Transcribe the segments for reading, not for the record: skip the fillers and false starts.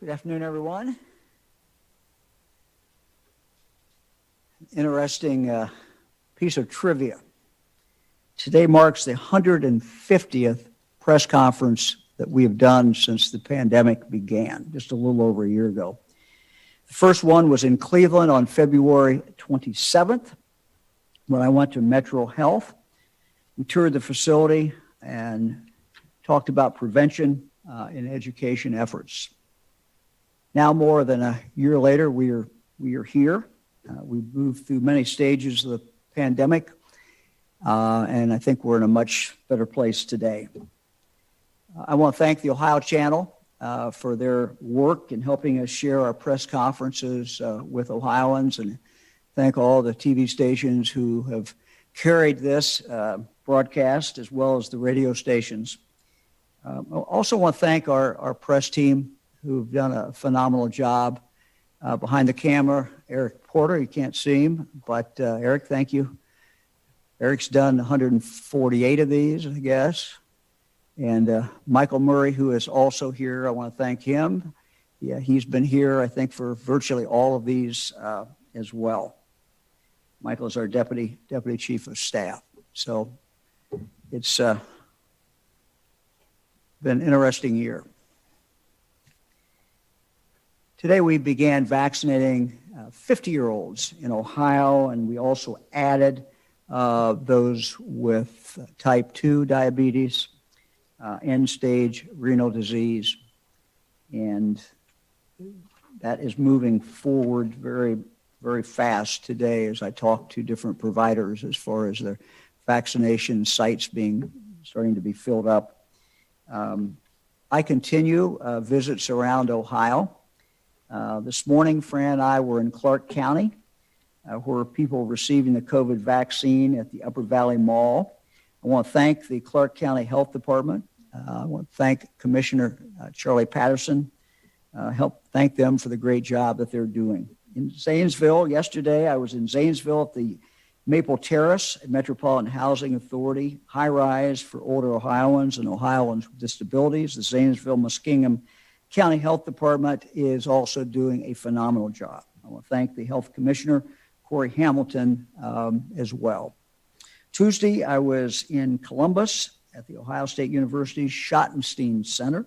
Good afternoon, everyone. Interesting piece of trivia. Today marks the 150th press conference that we have done since the pandemic began, just a little over a year ago. The first one was in Cleveland on February 27th when I went to Metro Health. We toured the facility and talked about prevention and education efforts. Now, more than a year later, we are here. We've moved through many stages of the pandemic, and I think we're in a much better place today. I want to thank the Ohio Channel for their work in helping us share our press conferences with Ohioans, and thank all the TV stations who have carried this broadcast as well as the radio stations. I also want to thank our press team who've done a phenomenal job behind the camera. Eric Porter, you can't see him, but Eric, thank you. Eric's done 148 of these, I guess. And Michael Murray, who is also here, I want to thank him. Yeah, he's been here, I think, for virtually all of these as well. Michael is our deputy chief of staff. So it's been an interesting year. Today we began vaccinating 50-year-olds in Ohio, and we also added those with type 2 diabetes, end-stage renal disease, and that is moving forward very, very fast today as I talk to different providers as far as their vaccination sites starting to be filled up. I continue visits around Ohio. This morning, Fran and I were in Clark County, where people are receiving the COVID vaccine at the Upper Valley Mall. I want to thank the Clark County Health Department. I want to thank Commissioner Charlie Patterson. Thank them for the great job that they're doing. In Zanesville, yesterday, I was in Zanesville at the Maple Terrace Metropolitan Housing Authority, high-rise for older Ohioans and Ohioans with disabilities. The Zanesville-Muskingum County Health Department is also doing a phenomenal job. I want to thank the Health Commissioner, Corey Hamilton, as well. Tuesday, I was in Columbus at the Ohio State University Schottenstein Center.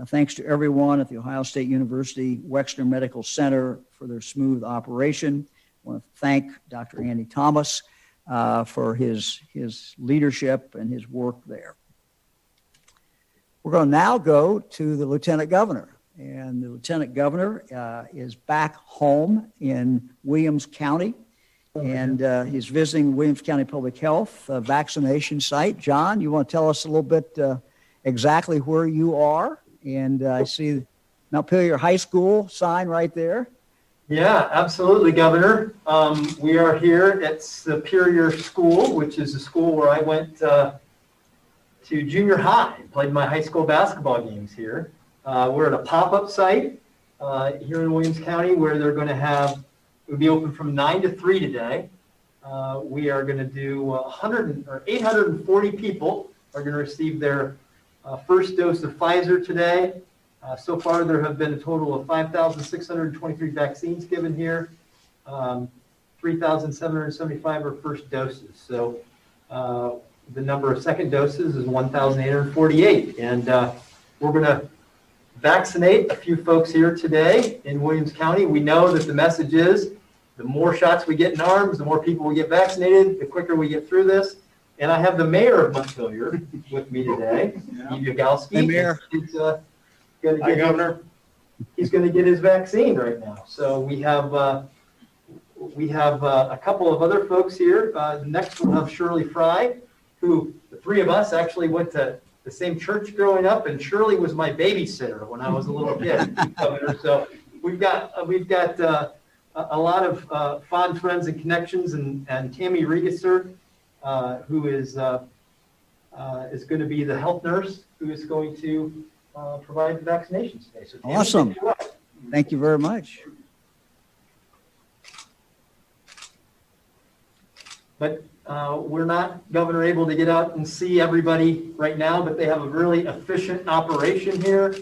Thanks to everyone at the Ohio State University Wexner Medical Center for their smooth operation. I want to thank Dr. Andy Thomas for his leadership and his work there. We're going to now go to the Lieutenant Governor, and the Lieutenant Governor is back home in Williams County, and he's visiting Williams County Public Health vaccination site. John, you want to tell us a little bit exactly where you are? And I see Montpelier High School sign right there. Yeah, absolutely, Governor. We are here at Superior School, which is a school where I went to junior high, played my high school basketball games here. We're at a pop-up site here in Williams County where they're going to it'll be open from 9 to 3 today. We are going to do 840 people are going to receive their first dose of Pfizer today. So far, there have been a total of 5,623 vaccines given here. 3,775 are first doses. So the number of second doses is 1,848. And we're going to vaccinate a few folks here today in Williams County. We know that the message is the more shots we get in arms, the more people we get vaccinated, the quicker we get through this. And I have the mayor of Montpelier with me today, Eve Yagalski. Hey, Mayor. He's going to get his vaccine right now. So we have a couple of other folks here. Next we'll have Shirley Fry, who the three of us actually went to the same church growing up, and Shirley was my babysitter when I was a little kid. So we've got a lot of fond friends and connections, and Tammy Register, who is going to be the health nurse who is going to provide the vaccinations today. So Tammy, awesome. Thank you very much. But we're not, Governor, able to get out and see everybody right now, but they have a really efficient operation here.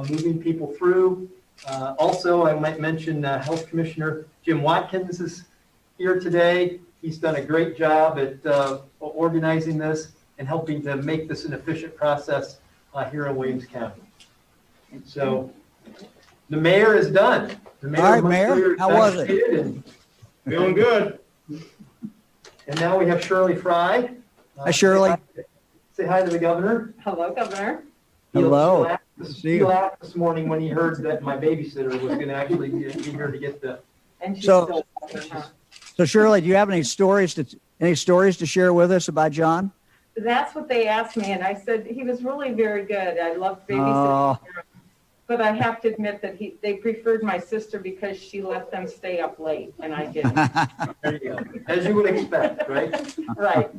moving people through. Also, I might mention Health Commissioner Jim Watkins is here today. He's done a great job at organizing this and helping to make this an efficient process here in Williams County. So the mayor is done. The mayor, all right, Mayor, how was it? Feeling good. And now we have Shirley Fry. Hi, Shirley. Say hi to the governor. Hello, Governor. Hello. He laughed this morning when he heard that my babysitter was going to actually be here to get the. And she's So- still walking, huh? So Shirley, do you have any stories to share with us about Jon? That's what they asked me, and I said he was really very good. I loved babysitting, but I have to admit that they preferred my sister because she let them stay up late, and I didn't. There you go. As you would expect, right? Right.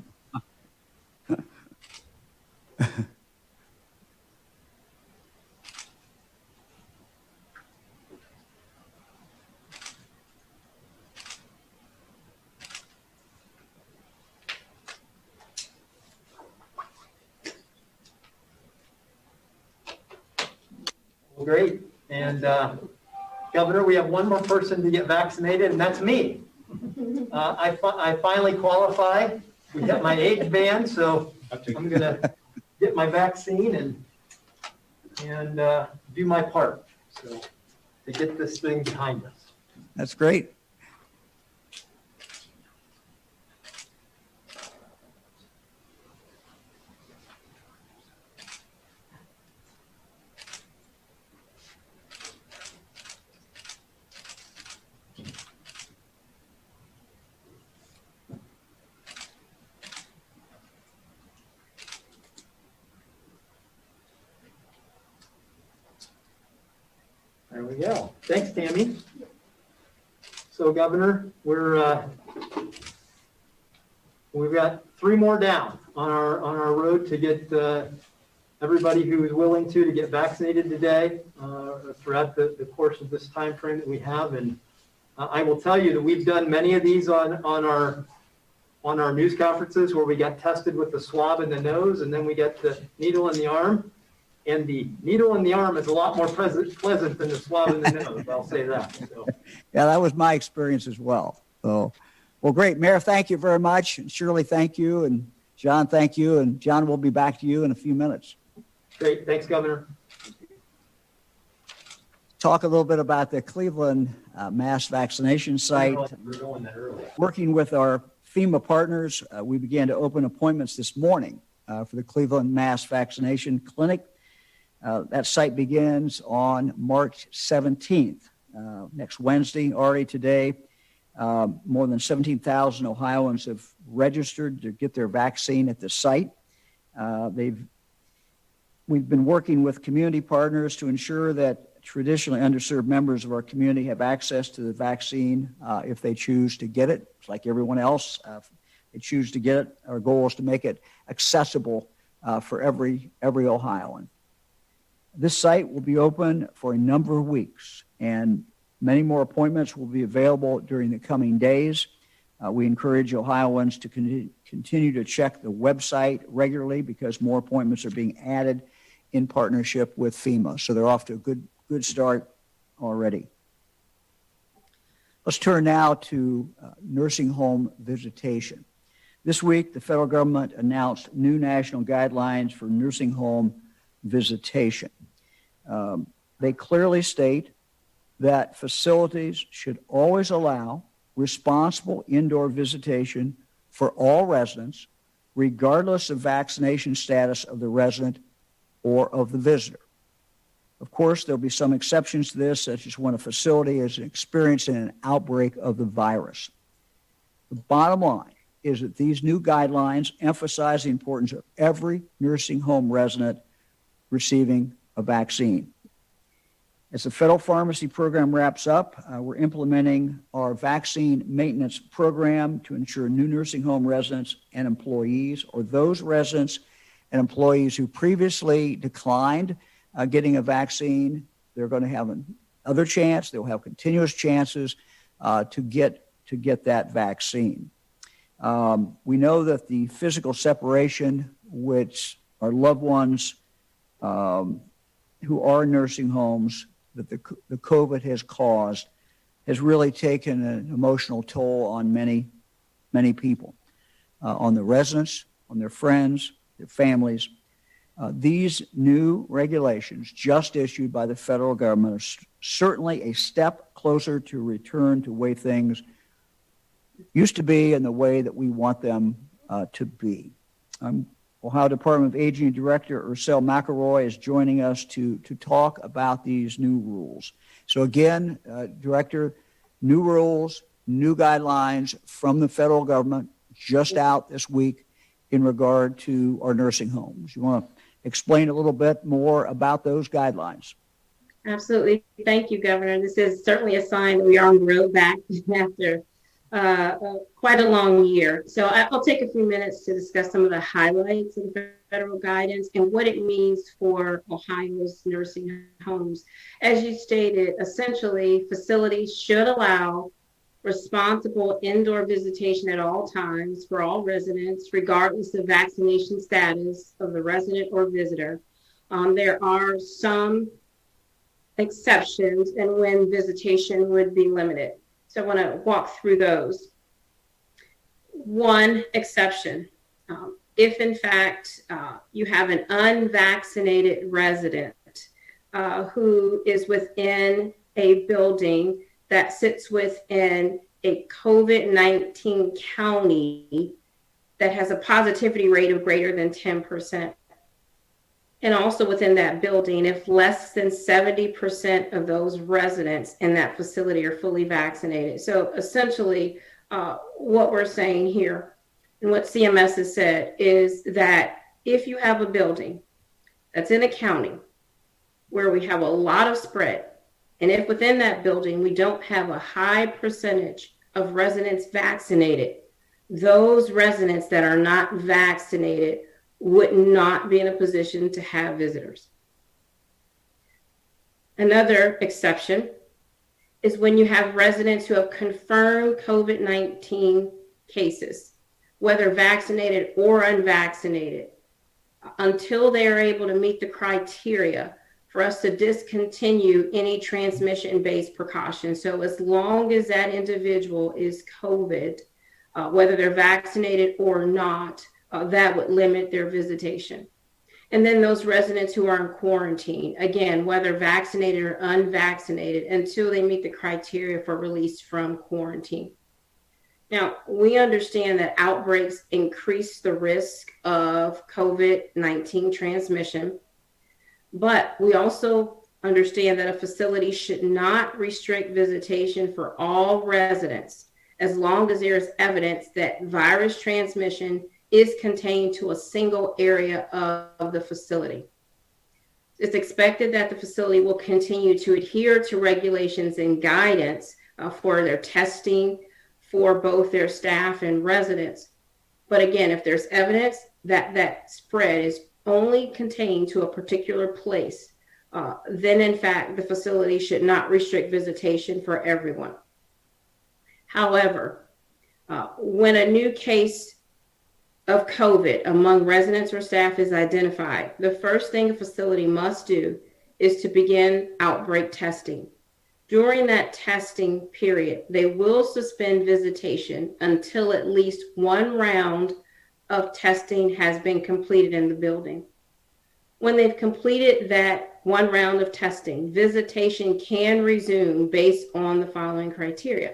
Well, great. And Governor, we have one more person to get vaccinated, and that's me. I finally qualify. We got my age band, so I'm going to get my vaccine and do my part. So to get this thing behind us. That's great. There we go. Thanks, Tammy. So, Governor, we've got 3 more down on our road to get everybody who is willing to get vaccinated today throughout the course of this time frame that we have. And I will tell you that we've done many of these on our news conferences where we got tested with the swab in the nose and then we get the needle in the arm. And the needle in the arm is a lot more pleasant than the swab in the nose. I'll say that. So. Yeah, that was my experience as well. So, well, great. Mayor, thank you very much. And Shirley, thank you. And Jon, thank you. And Jon, we'll be back to you in a few minutes. Great. Thanks, Governor. Talk a little bit about the Cleveland mass vaccination site. We're going that early. Working with our FEMA partners, we began to open appointments this morning for the Cleveland Mass Vaccination Clinic. That site begins on March 17th, next Wednesday. Already today, more than 17,000 Ohioans have registered to get their vaccine at the site. We've been working with community partners to ensure that traditionally underserved members of our community have access to the vaccine if they choose to get it. It's like everyone else, if they choose to get it. Our goal is to make it accessible for every Ohioan. This site will be open for a number of weeks, and many more appointments will be available during the coming days. We encourage Ohioans to continue to check the website regularly because more appointments are being added in partnership with FEMA. So they're off to a good start already. Let's turn now to nursing home visitation. This week, the federal government announced new national guidelines for nursing home visitation. They clearly state that facilities should always allow responsible indoor visitation for all residents, regardless of vaccination status of the resident or of the visitor. Of course, there'll be some exceptions to this, such as when a facility is experiencing an outbreak of the virus. The bottom line is that these new guidelines emphasize the importance of every nursing home resident receiving a vaccine. As the federal pharmacy program wraps up, we're implementing our vaccine maintenance program to ensure new nursing home residents and employees, or those residents and employees who previously declined getting a vaccine, they're going to have another chance. They'll have continuous chances to get that vaccine. We know that the physical separation which our loved ones who are in nursing homes that the COVID has caused has really taken an emotional toll on many, many people, on the residents, on their friends, their families. These new regulations just issued by the federal government are certainly a step closer to return to the way things used to be and the way that we want them to be. Ohio Department of Aging Director Ursel McElroy is joining us to talk about these new rules. So again, Director, new rules, new guidelines from the federal government just out this week in regard to our nursing homes. You want to explain a little bit more about those guidelines? Absolutely. Thank you, Governor. This is certainly a sign that we are on the road back after quite a long year. So I'll take a few minutes to discuss some of the highlights of the federal guidance and what it means for Ohio's nursing homes. As you stated, essentially, facilities should allow responsible indoor visitation at all times for all residents, regardless of vaccination status of the resident or visitor. There are some exceptions and when visitation would be limited. So I want to walk through those. One exception, if in fact you have an unvaccinated resident who is within a building that sits within a COVID-19 county that has a positivity rate of greater than 10%. And also within that building, if less than 70% of those residents in that facility are fully vaccinated. So essentially, what we're saying here and what CMS has said is that if you have a building that's in a county where we have a lot of spread, and if within that building we don't have a high percentage of residents vaccinated, those residents that are not vaccinated would not be in a position to have visitors. Another exception is when you have residents who have confirmed COVID-19 cases, whether vaccinated or unvaccinated, until they are able to meet the criteria for us to discontinue any transmission-based precautions. So as long as that individual is COVID, whether they're vaccinated or not, that would limit their visitation. And then those residents who are in quarantine, again, whether vaccinated or unvaccinated, until they meet the criteria for release from quarantine. Now, we understand that outbreaks increase the risk of COVID-19 transmission, but we also understand that a facility should not restrict visitation for all residents as long as there is evidence that virus transmission is contained to a single area of the facility. It's expected that the facility will continue to adhere to regulations and guidance for their testing for both their staff and residents. But again, if there's evidence that that spread is only contained to a particular place, then in fact, the facility should not restrict visitation for everyone. However, when a new case of COVID among residents or staff is identified, the first thing a facility must do is to begin outbreak testing. During that testing period, they will suspend visitation until at least one round of testing has been completed in the building. When they've completed that one round of testing, visitation can resume based on the following criteria.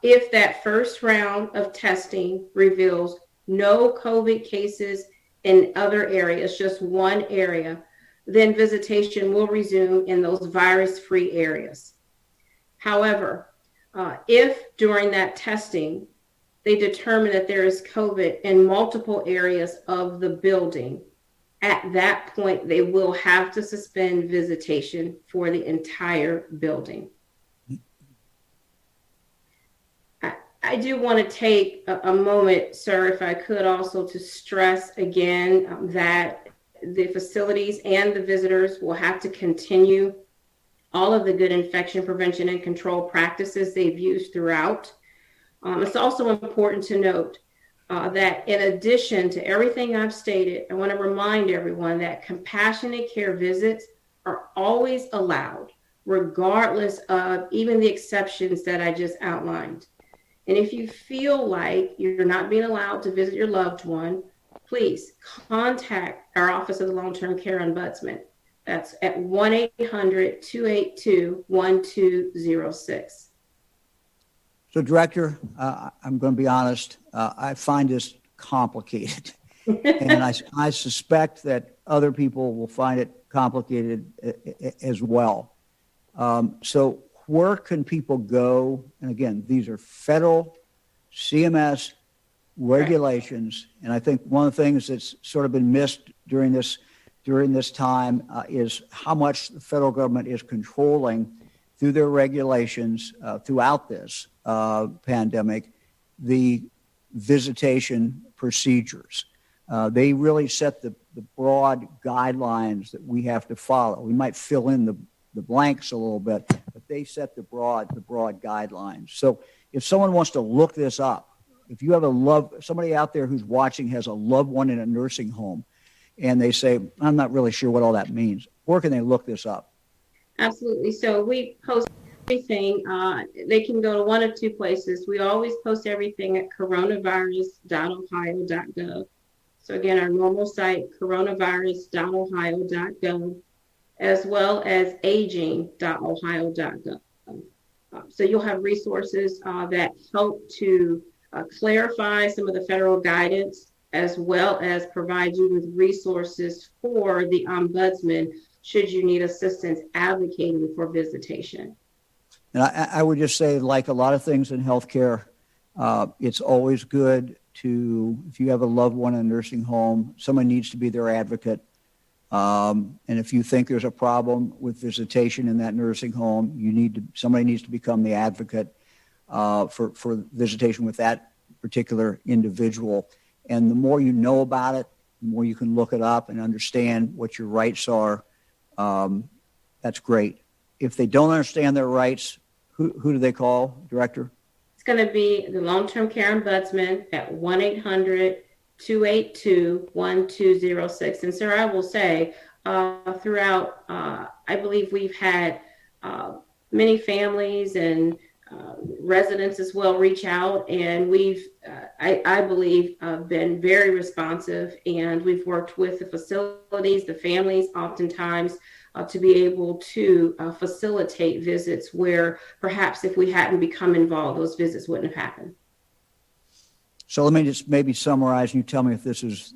If that first round of testing reveals no COVID cases in other areas, just one area, then visitation will resume in those virus-free areas. However, if during that testing they determine that there is COVID in multiple areas of the building, at that point they will have to suspend visitation for the entire building. I do want to take a moment, sir, if I could also to stress again that the facilities and the visitors will have to continue all of the good infection prevention and control practices they've used throughout. It's also important to note that in addition to everything I've stated, I want to remind everyone that compassionate care visits are always allowed, regardless of even the exceptions that I just outlined. And if you feel like you're not being allowed to visit your loved one, please contact our Office of the Long-Term Care Ombudsman. That's at 1-800-282-1206. So, Director, I'm going to be honest, I find this complicated. And I suspect that other people will find it complicated as well. So where can people go? And again, these are federal CMS regulations. And I think one of the things that's sort of been missed during this time is how much the federal government is controlling through their regulations throughout this pandemic, the visitation procedures. They really set the broad guidelines that we have to follow. We might fill in the blanks a little bit, but they set the broad guidelines. So if someone wants to look this up, if you have somebody out there who's watching has a loved one in a nursing home, and they say, I'm not really sure what all that means, where can they look this up? Absolutely. So we post everything. They can go to one of two places. We always post everything at coronavirus.ohio.gov. So again, our normal site, coronavirus.ohio.gov, as well as aging.ohio.gov. So you'll have resources that help to clarify some of the federal guidance, as well as provide you with resources for the ombudsman should you need assistance advocating for visitation. And I would just say, like a lot of things in healthcare, it's always good to, if you have a loved one in a nursing home, someone needs to be their advocate. And if you think there's a problem with visitation in that nursing home, somebody needs to become the advocate for visitation with that particular individual. And the more you know about it, the more you can look it up and understand what your rights are. That's great. If they don't understand their rights, who do they call, Director? It's going to be the Long-Term Care Ombudsman at 1-800-282-1206. And sir, I will say throughout, I believe we've had many families and residents as well reach out, and we've, I believe, been very responsive, and we've worked with the facilities, the families, oftentimes to be able to facilitate visits where perhaps if we hadn't become involved, those visits wouldn't have happened. So let me just maybe summarize, and you tell me if this is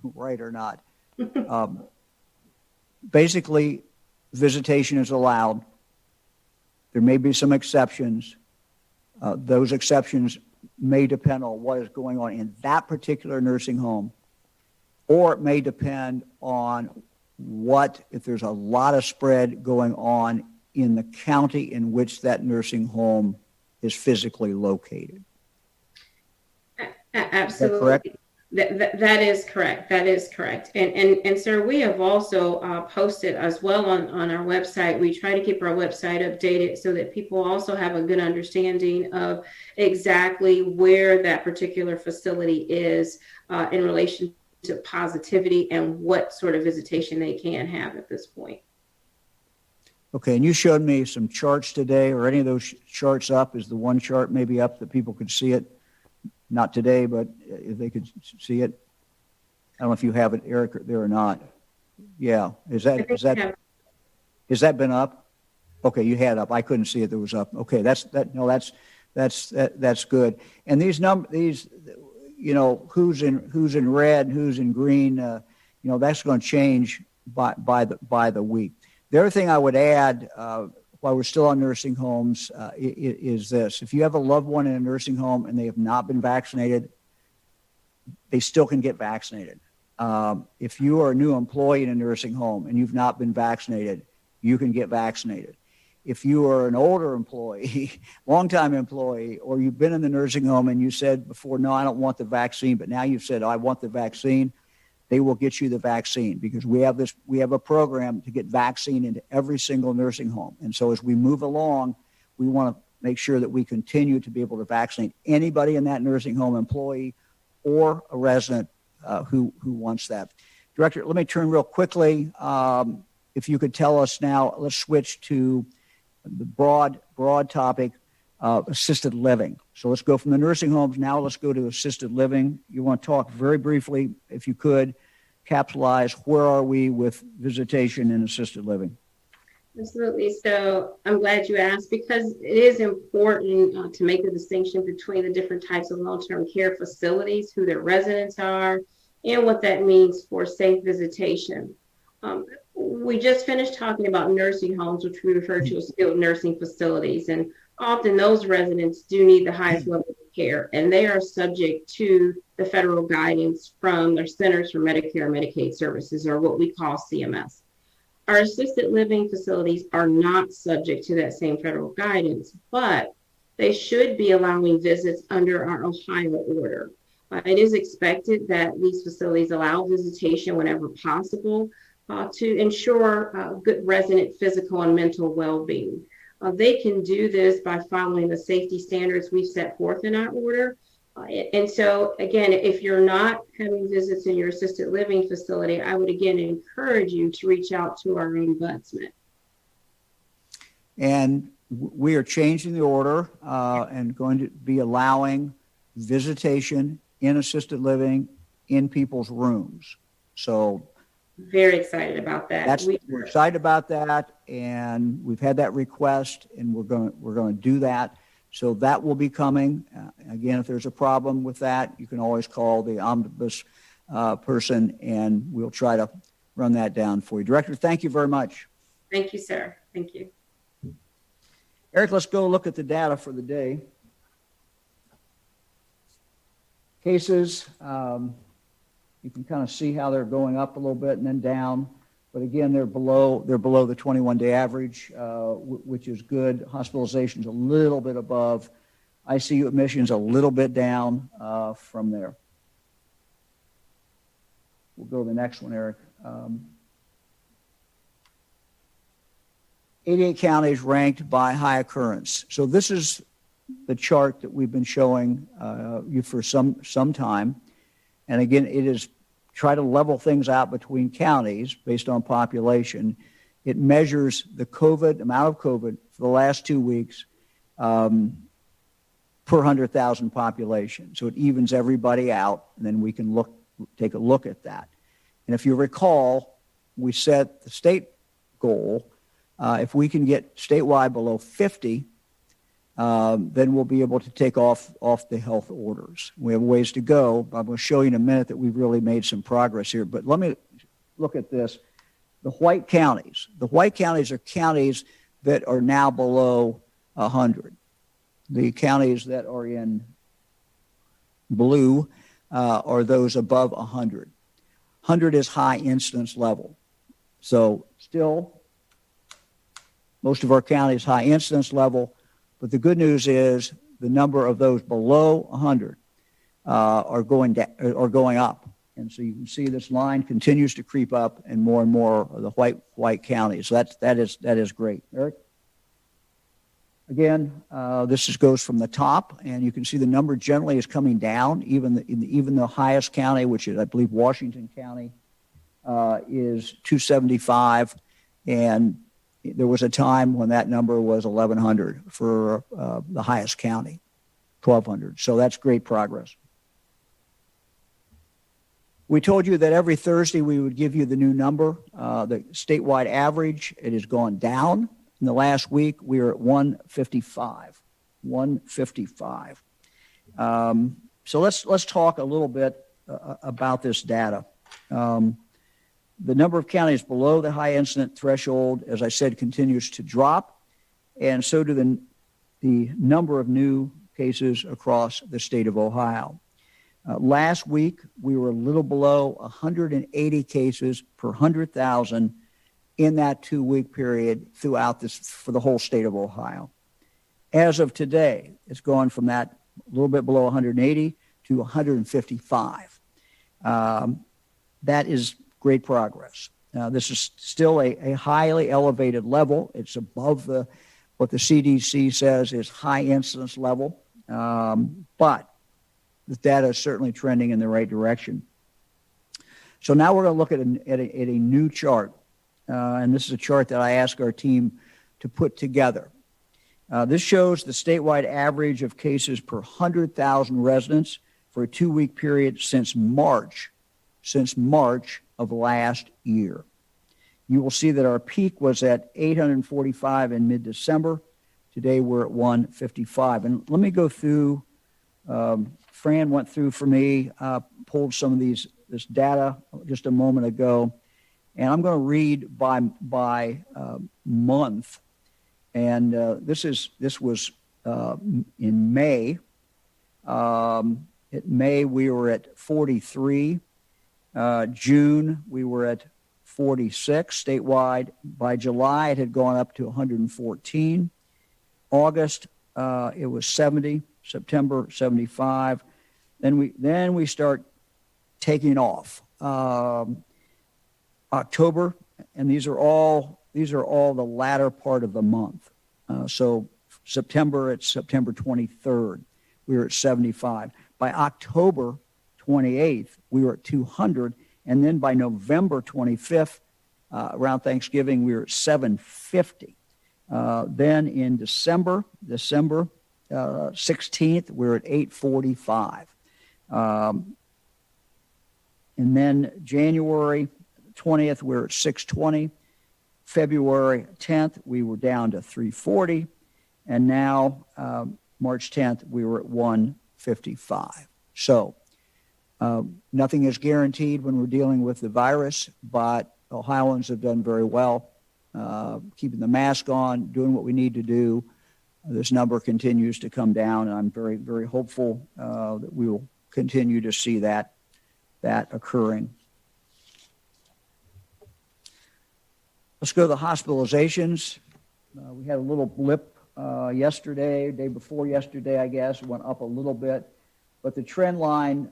right or not. Basically, visitation is allowed. There may be some exceptions. Those exceptions may depend on what is going on in that particular nursing home, or it may depend on if there's a lot of spread going on in the county in which that nursing home is physically located. Absolutely. That is correct. That is correct. And sir, we have also posted as well on our website. We try to keep our website updated so that people also have a good understanding of exactly where that particular facility is in relation to positivity and what sort of visitation they can have at this point. Okay, and you showed me some charts today. Are any of those charts up? Is the one chart maybe up that people could see it? Not today, but if they could see it. I don't know if you have it, Eric, there or not. Yeah, has that been up? Okay, you had it up. I couldn't see it. That was up. Okay, that's good. And these who's in red, who's in green, that's going to change by the week. The other thing I would add, while we're still on nursing homes, is this. If you have a loved one in a nursing home and they have not been vaccinated, they still can get vaccinated. If you are a new employee in a nursing home and you've not been vaccinated, you can get vaccinated. If you are an older employee, longtime employee, or you've been in the nursing home and you said before, no, I don't want the vaccine, but now you've said, I want the vaccine, they will get you the vaccine, because we have a program to get vaccine into every single nursing home. And so as we move along, we want to make sure that we continue to be able to vaccinate anybody in that nursing home, employee or a resident who wants that. Director, let me turn real quickly. if you could tell us now, let's switch to the broad topic of assisted living. So let's go from the nursing homes. Now let's go to assisted living. You want to talk very briefly, if you could, capsulize, where are we with visitation in assisted living? Absolutely. So I'm glad you asked, because it is important to make a distinction between the different types of long-term care facilities, who their residents are, and what that means for safe visitation. We just finished talking about nursing homes, which we refer to as skilled nursing facilities. And often those residents do need the highest level of care, and they are subject to the federal guidance from their Centers for Medicare and Medicaid Services, or what we call CMS. Our assisted living facilities are not subject to that same federal guidance, but they should be allowing visits under our Ohio order. It is expected that these facilities allow visitation whenever possible to ensure good resident physical and mental well-being. They can do this by following the safety standards we've set forth in our order. And so, again, if you're not having visits in your assisted living facility, I would again encourage you to reach out to our ombudsman. And we are changing the order and going to be allowing visitation in assisted living in people's rooms. So very excited about that. We're excited about that, and we've had that request, and we're going to do that. So that will be coming. Again, if there's a problem with that, you can always call the omnibus person, and we'll try to run that down for you. Director, thank you very much. Thank you, sir. Thank you. Eric, let's go look at the data for the day. Cases, you can kind of see how they're going up a little bit and then down. But again, they're below the 21-day average, which is good. Hospitalizations a little bit above. ICU admissions a little bit down from there. We'll go to the next one, Eric. 88 counties ranked by high occurrence. So this is the chart that we've been showing you for some time. And again, it is try to level things out between counties based on population. It measures the amount of COVID for the last 2 weeks per 100,000 population. So it evens everybody out, and then we can take a look at that. And if you recall, we set the state goal. If we can get statewide below 50, then we'll be able to take off the health orders. We have ways to go, but I'm going to show you in a minute that we've really made some progress here. But let me look at this. The white counties. The white counties are counties that are now below 100. The counties that are in blue are those above 100. 100 is high incidence level. So still, most of our counties high incidence level. But the good news is the number of those below 100 are going up. And so you can see this line continues to creep up, and more of the white counties. So that is great. Eric? Again, this goes from the top, and you can see the number generally is coming down. Even the highest county, which is, I believe, Washington County, is 275, and there was a time when that number was 1,100 for the highest county, 1,200. So that's great progress. We told you that every Thursday we would give you the new number, the statewide average. It has gone down. In the last week, we were at 155. 155. So let's talk a little bit about this data. The number of counties below the high incident threshold, as I said, continues to drop, and so do the number of new cases across the state of Ohio. Last week, we were a little below 180 cases per 100,000 in that 2-week period throughout this for the whole state of Ohio. As of today, it's gone from that a little bit below 180 to 155. That is great progress. This is still a highly elevated level. It's above what the CDC says is high incidence level, but the data is certainly trending in the right direction. So now we're going to look at a new chart. and this is a chart that I asked our team to put together. This shows the statewide average of cases per 100,000 residents for a 2-week period since March of last year. You will see that our peak was at 845 in mid-December. Today we're at 155. And let me go through, Fran went through for me, pulled some of this data just a moment ago, and I'm going to read by month. And this was in May. At May we were at 43. June we were at 46 statewide. By July it had gone up to 114. August it was 70. September 75. Then we start taking off. October, and these are all the latter part of the month. So September, it's September 23rd, we were at 75. By October 28th, we were at 200, and then by November 25th, around Thanksgiving, we were at 750. Then in December 16th, we were at 845. And then January 20th, we were at 620. February 10th, we were down to 340. And now, March 10th, we were at 155. So nothing is guaranteed when we're dealing with the virus, but Ohioans have done very well, keeping the mask on, doing what we need to do. This number continues to come down, and I'm very, very hopeful that we will continue to see that occurring. Let's go to the hospitalizations. We had a little blip yesterday, day before yesterday, I guess. It went up a little bit. But the trend line,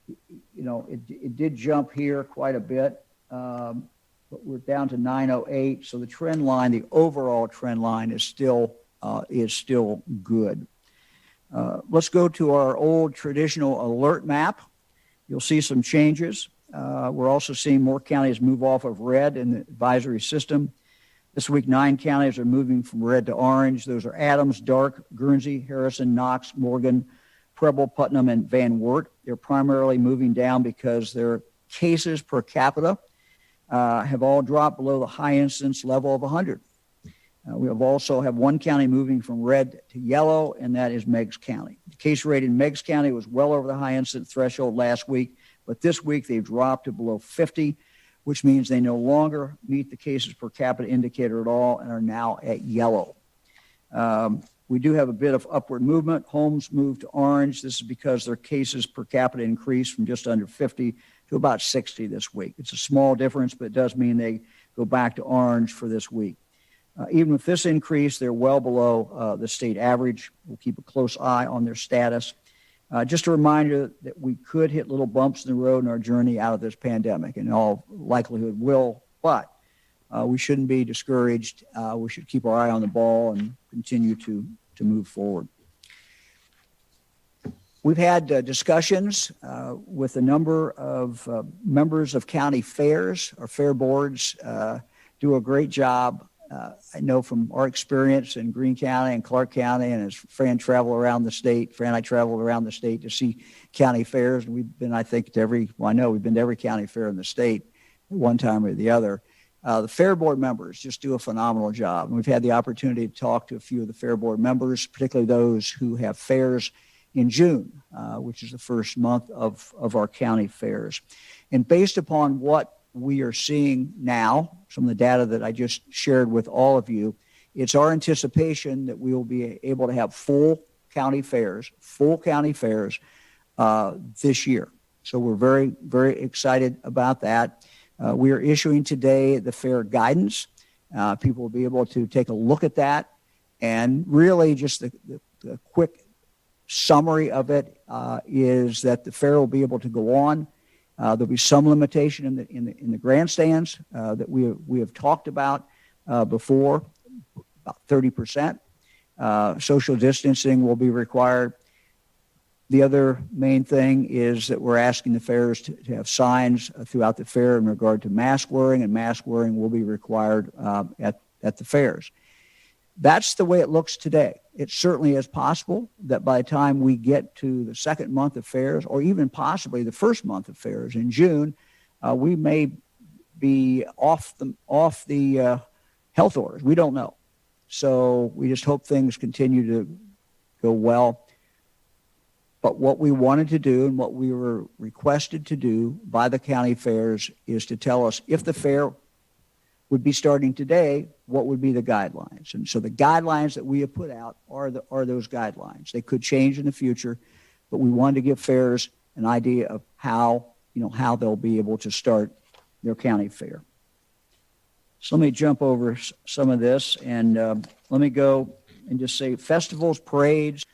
it did jump here quite a bit. But we're down to 908. So the trend line, the overall trend line is still good. Let's go to our old traditional alert map. You'll see some changes. We're also seeing more counties move off of red in the advisory system. This week, 9 counties are moving from red to orange. Those are Adams, Darke, Guernsey, Harrison, Knox, Morgan, Preble, Putnam, and Van Wert. They're primarily moving down because their cases per capita have all dropped below the high incidence level of 100. We also have one county moving from red to yellow, and that is Meigs County. The case rate in Meigs County was well over the high incident threshold last week, but this week they've dropped to below 50, which means they no longer meet the cases per capita indicator at all and are now at yellow. We do have a bit of upward movement. Holmes moved to orange. This is because their cases per capita increased from just under 50 to about 60 this week. It's a small difference, but it does mean they go back to orange for this week. Even with this increase, they're well below the state average. We'll keep a close eye on their status. Just a reminder that we could hit little bumps in the road in our journey out of this pandemic, and in all likelihood will, but we shouldn't be discouraged. We should keep our eye on the ball and continue to move forward. We've had discussions with a number of members of county fairs. Our fair boards do a great job. I know from our experience in Greene County and Clark County, and as Fran and I traveled around the state to see county fairs. And we've been, I think, we've been to every county fair in the state at one time or the other. The fair board members just do a phenomenal job. And we've had the opportunity to talk to a few of the fair board members, particularly those who have fairs in June, which is the first month of our county fairs. And based upon what we are seeing now, some of the data that I just shared with all of you, it's our anticipation that we will be able to have full county fairs this year. So we're very, very excited about that. We are issuing today the fair guidance. People will be able to take a look at that. And really just the quick summary of it is that the fair will be able to go on. There'll be some limitation in the grandstands that we have talked about before, about 30%. Social distancing will be required. The other main thing is that we're asking the fairs to have signs throughout the fair in regard to mask wearing, and mask wearing will be required at the fairs. That's the way it looks today. It certainly is possible that by the time we get to the second month of fairs, or even possibly the first month of fairs in June, we may be off the health orders. We don't know. So we just hope things continue to go well. But what we wanted to do and what we were requested to do by the county fairs is to tell us if the fair would be starting today, what would be the guidelines. And so the guidelines that we have put out are those guidelines. They could change in the future, but we wanted to give fairs an idea of how they'll be able to start their county fair. So let me jump over some of this, and let me go and just say festivals, parades,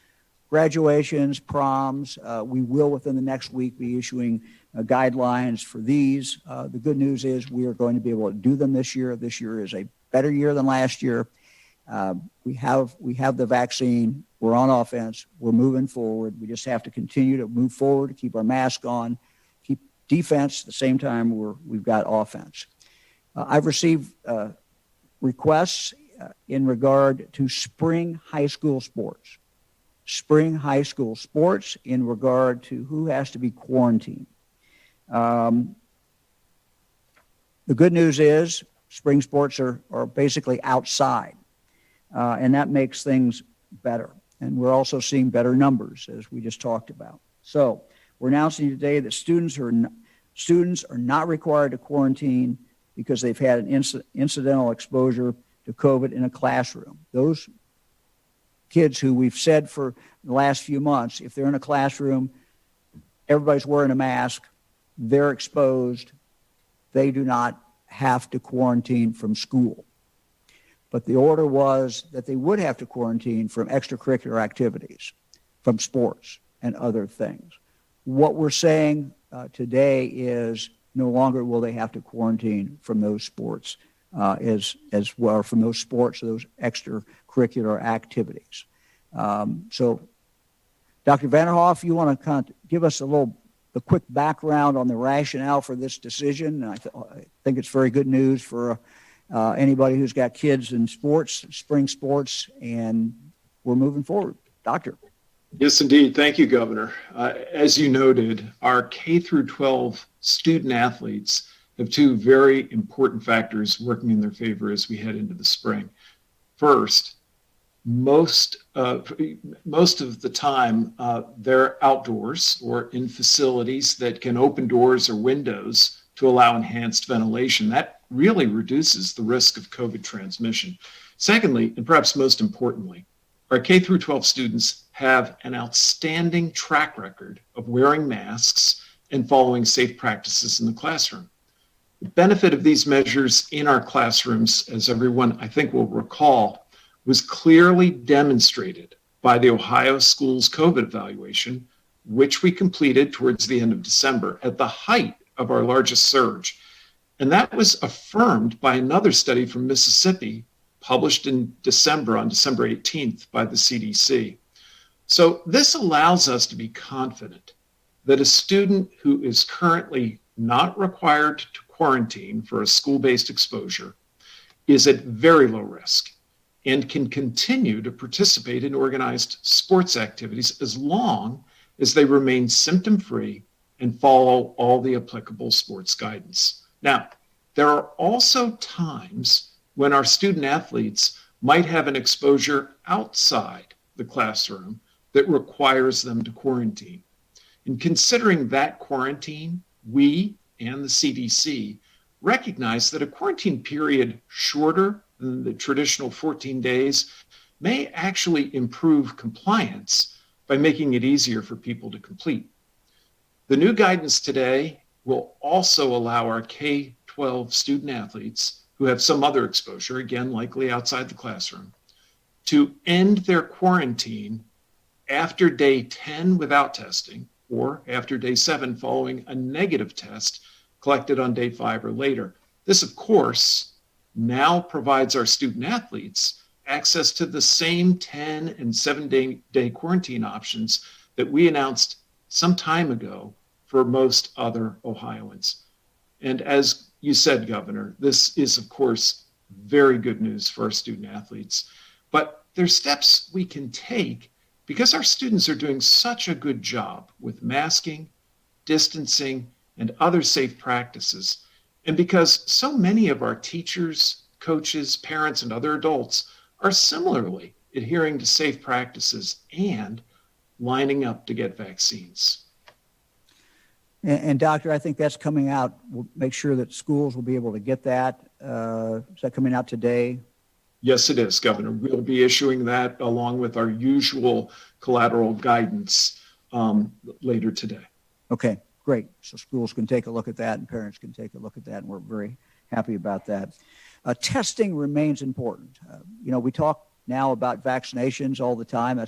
graduations, proms. We will within the next week be issuing guidelines for these. The good news is we are going to be able to do them this year. This year is a better year than last year. We have the vaccine. We're on offense. We're moving forward. We just have to continue to move forward, to keep our mask on, keep defense at the same time we've got offense. I've received requests in regard to spring high school sports. Spring high school sports in regard to who has to be quarantined. The good news is spring sports are basically outside, and that makes things better. And we're also seeing better numbers, as we just talked about. So we're announcing today that students are not required to quarantine because they've had an incidental exposure to COVID in a classroom. Those kids who we've said for the last few months, if they're in a classroom, everybody's wearing a mask, they're exposed, they do not have to quarantine from school. But the order was that they would have to quarantine from extracurricular activities, from sports and other things. What we're saying today is no longer will they have to quarantine from those sports as well, from those sports or those extracurricular activities. So, Dr. Vanderhoff, you want to kind of give us the quick background on the rationale for this decision? I think it's very good news for anybody who's got kids in sports, spring sports, and we're moving forward. Doctor. Yes, indeed. Thank you, Governor. As you noted, our K through 12 student athletes have two very important factors working in their favor as we head into the spring. First, most of the time, they're outdoors or in facilities that can open doors or windows to allow enhanced ventilation. That really reduces the risk of COVID transmission. Secondly, and perhaps most importantly, our K through 12 students have an outstanding track record of wearing masks and following safe practices in the classroom. The benefit of these measures in our classrooms, as everyone I think will recall, was clearly demonstrated by the Ohio Schools COVID evaluation, which we completed towards the end of December at the height of our largest surge. And that was affirmed by another study from Mississippi published in December, on December 18th by the CDC. So this allows us to be confident that a student who is currently not required to quarantine for a school-based exposure is at very low risk and can continue to participate in organized sports activities as long as they remain symptom-free and follow all the applicable sports guidance. Now, there are also times when our student athletes might have an exposure outside the classroom that requires them to quarantine. In considering that quarantine, we and the CDC recognize that a quarantine period shorter than the traditional 14 days may actually improve compliance by making it easier for people to complete. The new guidance today will also allow our K-12 student athletes who have some other exposure, again, likely outside the classroom, to end their quarantine after day 10 without testing or after day 7 following a negative test collected on day 5 or later. This, of course, now provides our student athletes access to the same 10 and 7 day quarantine options that we announced some time ago for most other Ohioans. And as you said, Governor, this is, of course, very good news for our student athletes. But there's steps we can take because our students are doing such a good job with masking, distancing, and other safe practices. And because so many of our teachers, coaches, parents, and other adults are similarly adhering to safe practices and lining up to get vaccines. And Doctor, I think that's coming out. We'll make sure that schools will be able to get that. Is that coming out today? Yes, it is, Governor. We'll be issuing that along with our usual collateral guidance later today. Okay, great. So schools can take a look at that and parents can take a look at that, and we're very happy about that. Testing remains important. We talk now about vaccinations all the time.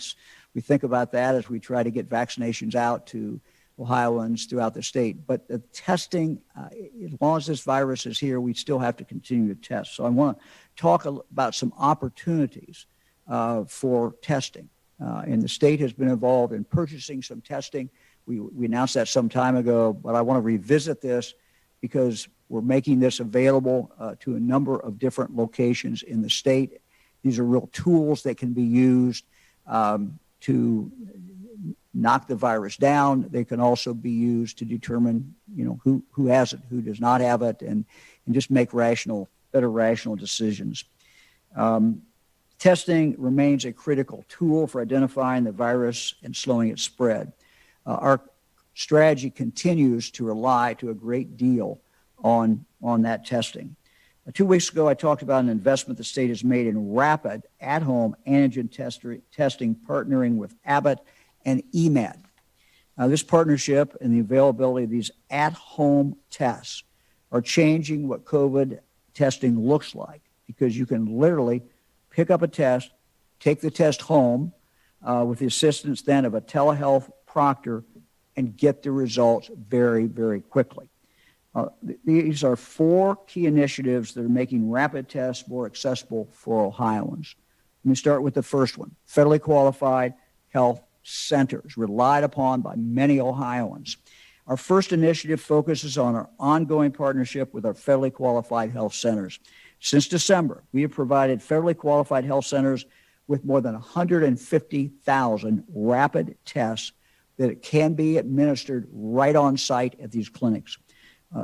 We think about that as we try to get vaccinations out to Ohioans throughout the state. But the testing, as long as this virus is here, we still have to continue to test. So I want to talk about some opportunities for testing. And the state has been involved in purchasing some testing. We announced that some time ago, but I want to revisit this because we're making this available to a number of different locations in the state. These are real tools that can be used to knock the virus down. They can also be used to determine, who has it, who does not have it, and just make better rational decisions. Testing remains a critical tool for identifying the virus and slowing its spread. Our strategy continues to rely to a great deal on that testing. 2 weeks ago, I talked about an investment the state has made in rapid at-home antigen testing, partnering with Abbott and EMED. This partnership and the availability of these at-home tests are changing what COVID testing looks like, because you can literally pick up a test, take the test home with the assistance then of a telehealth proctor, and get the results very, very quickly. These are 4 key initiatives that are making rapid tests more accessible for Ohioans. Let me start with the first one. Federally qualified health centers, relied upon by many Ohioans. Our first initiative focuses on our ongoing partnership with our federally qualified health centers. Since December, we have provided federally qualified health centers with more than 150,000 rapid tests that can be administered right on site at these clinics.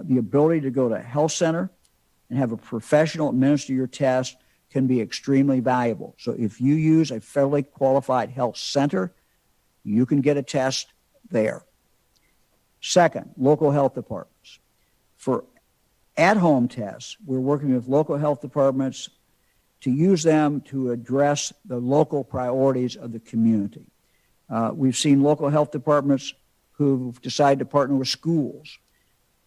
The ability to go to a health center and have a professional administer your test can be extremely valuable. So if you use a federally qualified health center, you can get a test there. Second, local health departments. For at-home tests, we're working with local health departments to use them to address the local priorities of the community. We've seen local health departments who've decided to partner with schools.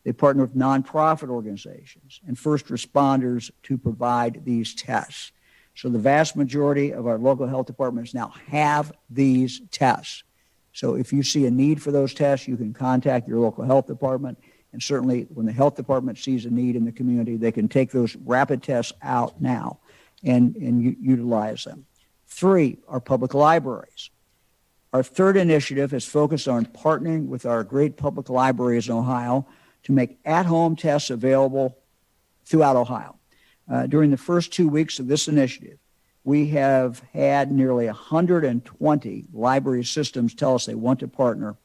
They partner with nonprofit organizations and first responders to provide these tests. So the vast majority of our local health departments now have these tests. So if you see a need for those tests, you can contact your local health department. And certainly when the health department sees a need in the community, they can take those rapid tests out now and utilize them. 3, our public libraries. Our third initiative is focused on partnering with our great public libraries in Ohio to make at-home tests available throughout Ohio. During the first 2 weeks of this initiative, we have had nearly 120 library systems tell us they want to partner,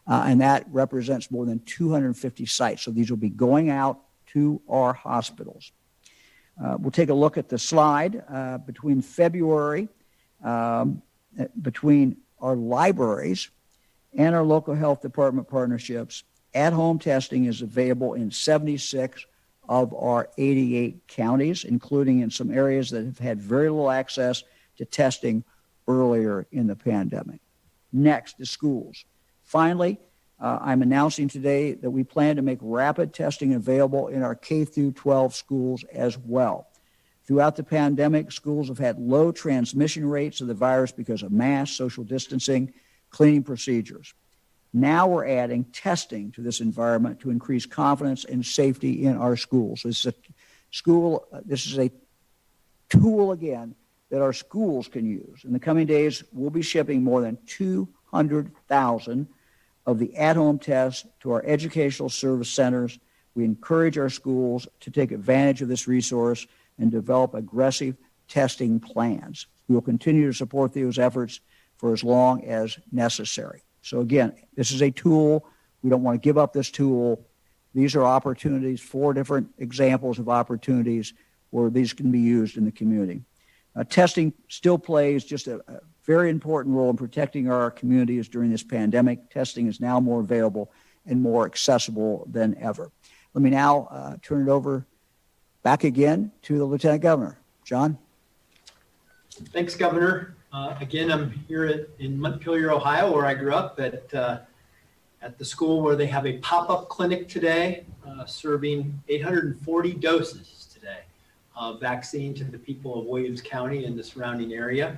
and that represents more than 250 sites. So these will be going out to our hospitals. We'll take a look at the slide. Between February, between our libraries and our local health department partnerships, at-home testing is available in 76 of our 88 counties, including in some areas that have had very little access to testing earlier in the pandemic. Next, the schools. Finally, I'm announcing today that we plan to make rapid testing available in our K-12 schools as well. Throughout the pandemic, schools have had low transmission rates of the virus because of masks, social distancing, cleaning procedures. Now we're adding testing to this environment to increase confidence and safety in our schools. This is a tool, again, that our schools can use. In the coming days, we'll be shipping more than 600,000 of the at-home tests to our educational service centers. We encourage our schools to take advantage of this resource and develop aggressive testing plans. We will continue to support those efforts for as long as necessary. So again, this is a tool. We don't want to give up this tool. These are opportunities, 4 different examples of opportunities where these can be used in the community. Testing still plays just a very important role in protecting our communities during this pandemic. Testing is now more available and more accessible than ever. Let me now turn it over back again to the Lieutenant Governor. Jon? Thanks, Governor. Again, I'm here in Montpelier, Ohio, where I grew up at the school where they have a pop-up clinic today, serving 840 doses today of vaccine to the people of Williams County and the surrounding area.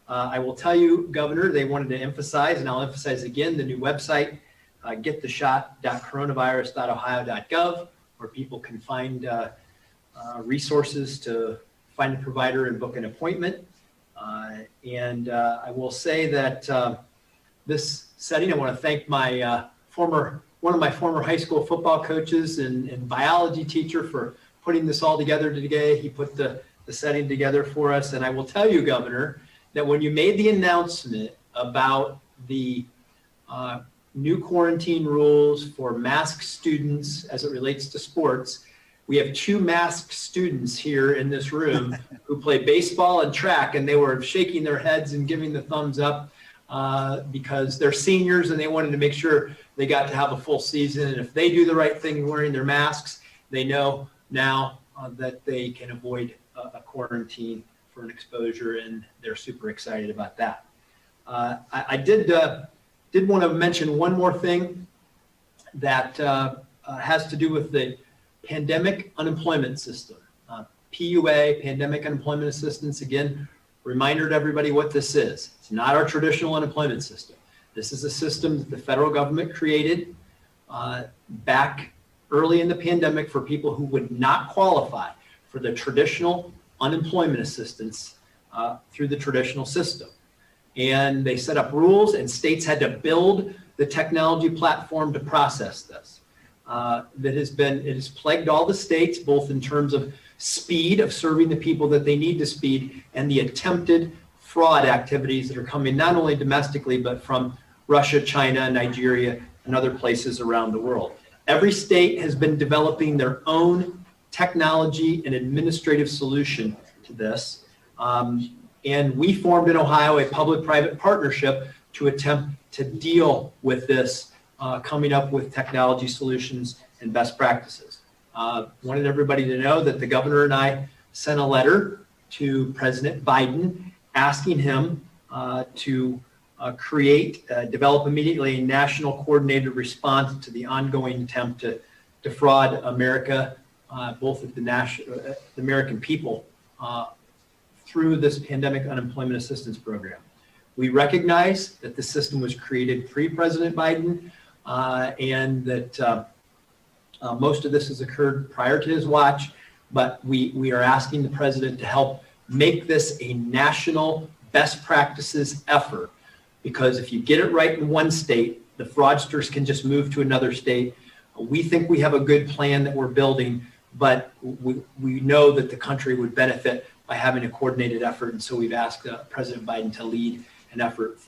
I will tell you, Governor, they wanted to emphasize, and I'll emphasize again, the new website, gettheshot.coronavirus.ohio.gov, where people can find resources to find a provider and book an appointment. And I will say that this setting, I want to thank my one of my former high school football coaches and biology teacher for putting this all together today. He put the setting together for us. And I will tell you, Governor, that when you made the announcement about the new quarantine rules for masked students as it relates to sports, we have 2 masked students here in this room who play baseball and track, and they were shaking their heads and giving the thumbs up because they're seniors and they wanted to make sure they got to have a full season. And if they do the right thing wearing their masks, they know now that they can avoid a quarantine for an exposure, and they're super excited about that. I did want to mention one more thing that has to do with the pandemic unemployment system. PUA, Pandemic Unemployment Assistance, again, reminder to everybody what this is. It's not our traditional unemployment system. This is a system that the federal government created back early in the pandemic for people who would not qualify for the traditional unemployment assistance through the traditional system. And they set up rules, and states had to build the technology platform to process this. It has plagued all the states, both in terms of speed of serving the people that they need to speed and the attempted fraud activities that are coming not only domestically, but from Russia, China, Nigeria, and other places around the world. Every state has been developing their own technology and administrative solution to this. And we formed in Ohio a public-private partnership to attempt to deal with this, coming up with technology solutions and best practices. Wanted everybody to know that the governor and I sent a letter to President Biden asking him to develop immediately a national coordinated response to the ongoing attempt to defraud America, both at the American people, through this pandemic unemployment assistance program. We recognize that the system was created pre-President Biden, and that most of this has occurred prior to his watch, but we are asking the president to help make this a national best practices effort, because if you get it right in one state, the fraudsters can just move to another state. We think we have a good plan that we're building, but we know that the country would benefit by having a coordinated effort, and so we've asked President Biden to lead an effort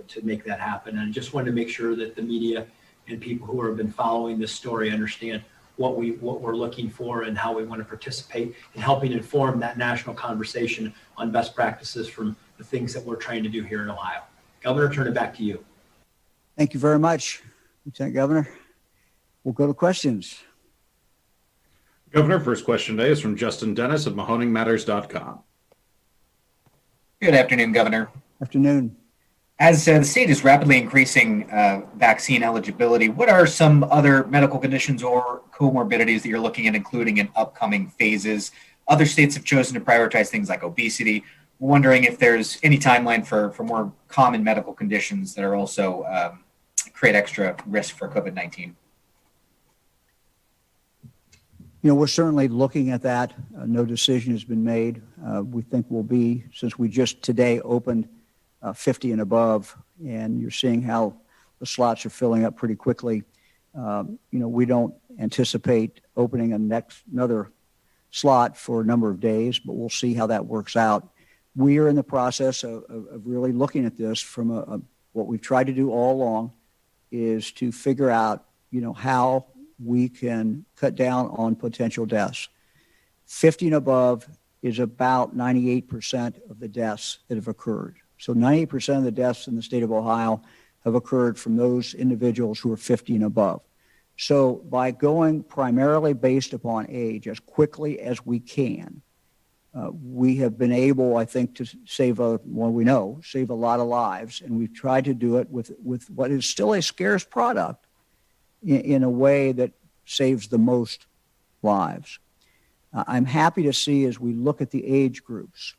to make that happen. And I just wanted to make sure that the media and people who have been following this story understand what we're looking for and how we want to participate in helping inform that national conversation on best practices from the things that we're trying to do here in Ohio. Governor, turn it back to you. Thank you very much, Lieutenant Governor. We'll go to questions. Governor, first question today is from Justin Dennis of MahoningMatters.com. Good afternoon, Governor. Afternoon. As the state is rapidly increasing vaccine eligibility, what are some other medical conditions or comorbidities that you're looking at including in upcoming phases? Other states have chosen to prioritize things like obesity. We're wondering if there's any timeline for more common medical conditions that are also create extra risk for COVID-19. We're certainly looking at that. No decision has been made. We think we'll be, since we just today opened 50 and above, and you're seeing how the slots are filling up pretty quickly. We don't anticipate opening another slot for a number of days, but we'll see how that works out. We are in the process of really looking at this from what we've tried to do all along is to figure out, how we can cut down on potential deaths. 50 and above is about 98% of the deaths that have occurred. So 98% of the deaths in the state of Ohio have occurred from those individuals who are 50 and above. So by going primarily based upon age as quickly as we can, we have been able, I think, to save a lot of lives. And we've tried to do it with what is still a scarce product in a way that saves the most lives. I'm happy to see as we look at the age groups,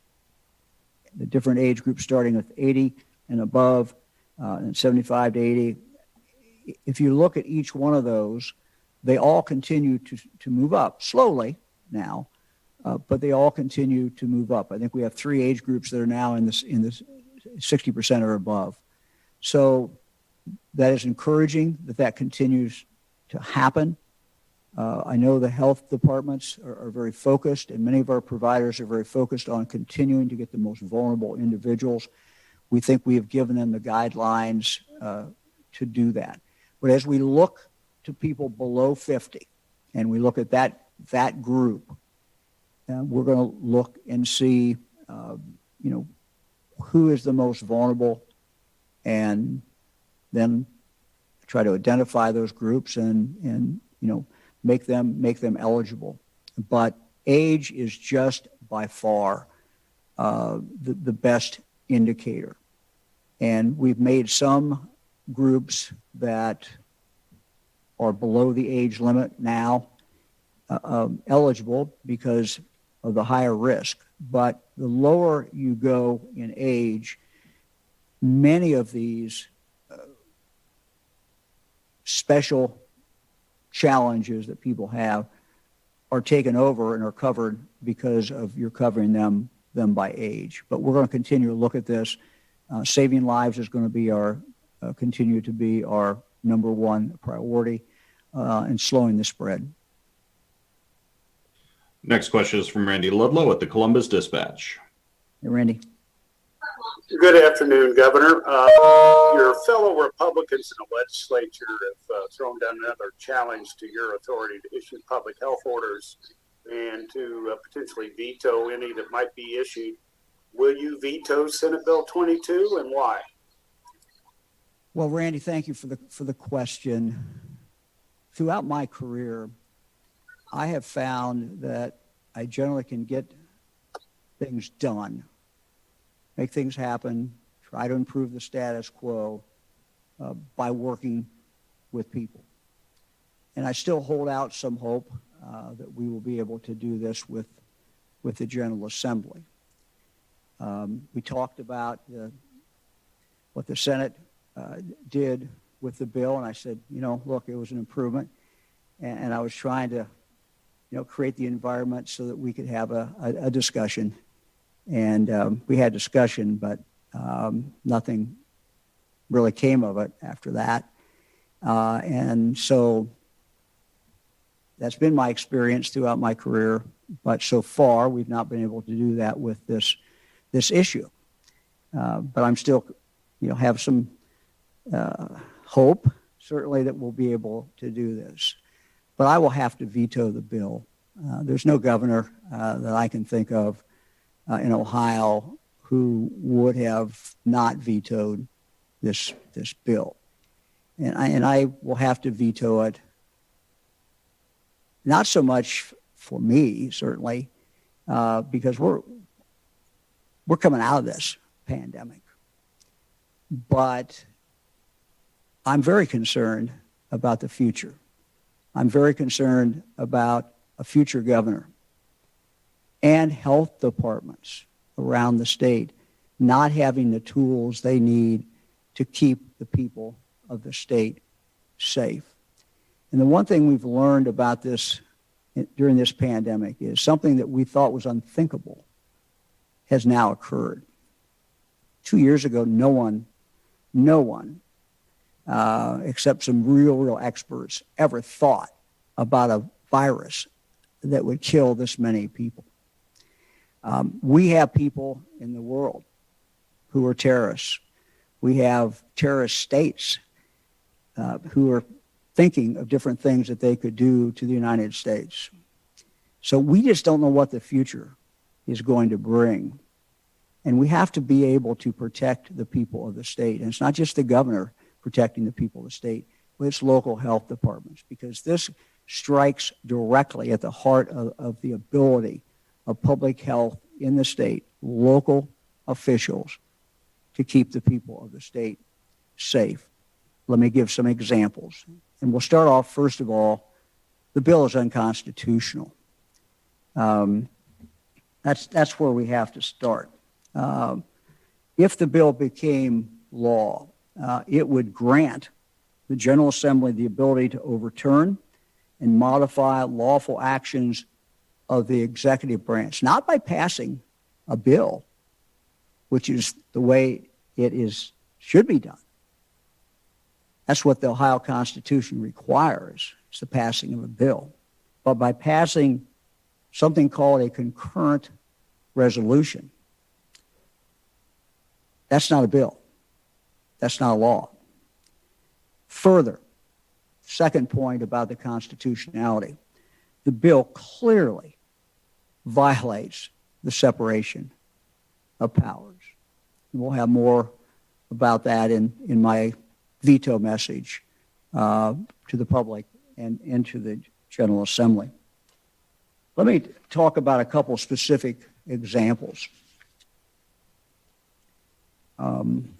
the different age groups starting with 80 and above and 75 to 80. If you look at each one of those, they all continue to move up slowly now, but they all continue to move up. I think we have 3 age groups that are now in this 60% or above. So that is encouraging that continues to happen. I know the health departments are very focused, and many of our providers are very focused on continuing to get the most vulnerable individuals. We think we have given them the guidelines to do that. But as we look to people below 50, and we look at that group, we're going to look and see, who is the most vulnerable, and then try to identify those groups and make them eligible. But age is just by far the best indicator. And we've made some groups that are below the age limit now eligible because of the higher risk. But the lower you go in age, many of these special challenges that people have are taken over and are covered because of you're covering them by age. But we're going to continue to look at this. Saving lives is going to be continue to be our number one priority, and slowing the spread. Next question is from Randy Ludlow at the Columbus Dispatch. Hey, Randy. Good afternoon, Governor. Your fellow Republicans in the legislature have thrown down another challenge to your authority to issue public health orders and to potentially veto any that might be issued. Will you veto Senate Bill 22, and why? Well, Randy, thank you for the question. Throughout my career, I have found that I generally can get things done, make things happen, try to improve the status quo by working with people. And I still hold out some hope that we will be able to do this with the General Assembly. We talked about what the Senate did with the bill, and I said, look, it was an improvement, and I was trying to, create the environment so that we could have a discussion, and we had discussion, but nothing really came of it after that, and so that's been my experience throughout my career, but so far we've not been able to do that with this issue, but I'm still, have some hope, certainly, that we'll be able to do this. But I will have to veto the bill. There's no governor that I can think of in Ohio who would have not vetoed this bill. And I will have to veto it, not so much for me, certainly, because we're coming out of this pandemic. But I'm very concerned about the future. I'm very concerned about a future governor and health departments around the state not having the tools they need to keep the people of the state safe. And the one thing we've learned about this during this pandemic is something that we thought was unthinkable has now occurred. 2 years ago, no one, except some real experts, ever thought about a virus that would kill this many people. We have people in the world who are terrorists. We have terrorist states who are thinking of different things that they could do to the United States. So we just don't know what the future is going to bring. And we have to be able to protect the people of the state. And it's not just the governor protecting the people of the state, but it's local health departments, because this strikes directly at the heart of the ability of public health in the state, local officials, to keep the people of the state safe. Let me give some examples. And we'll start off, first of all, the bill is unconstitutional. That's where we have to start. If the bill became law, it would grant the General Assembly the ability to overturn and modify lawful actions of the executive branch, not by passing a bill, which is the way should be done. That's what the Ohio Constitution requires, is the passing of a bill. But by passing something called a concurrent resolution, that's not a bill. That's not a law. Further, second point about the constitutionality, the bill clearly violates the separation of powers. And we'll have more about that in my veto message to the public and to the General Assembly. Let me talk about a couple specific examples. And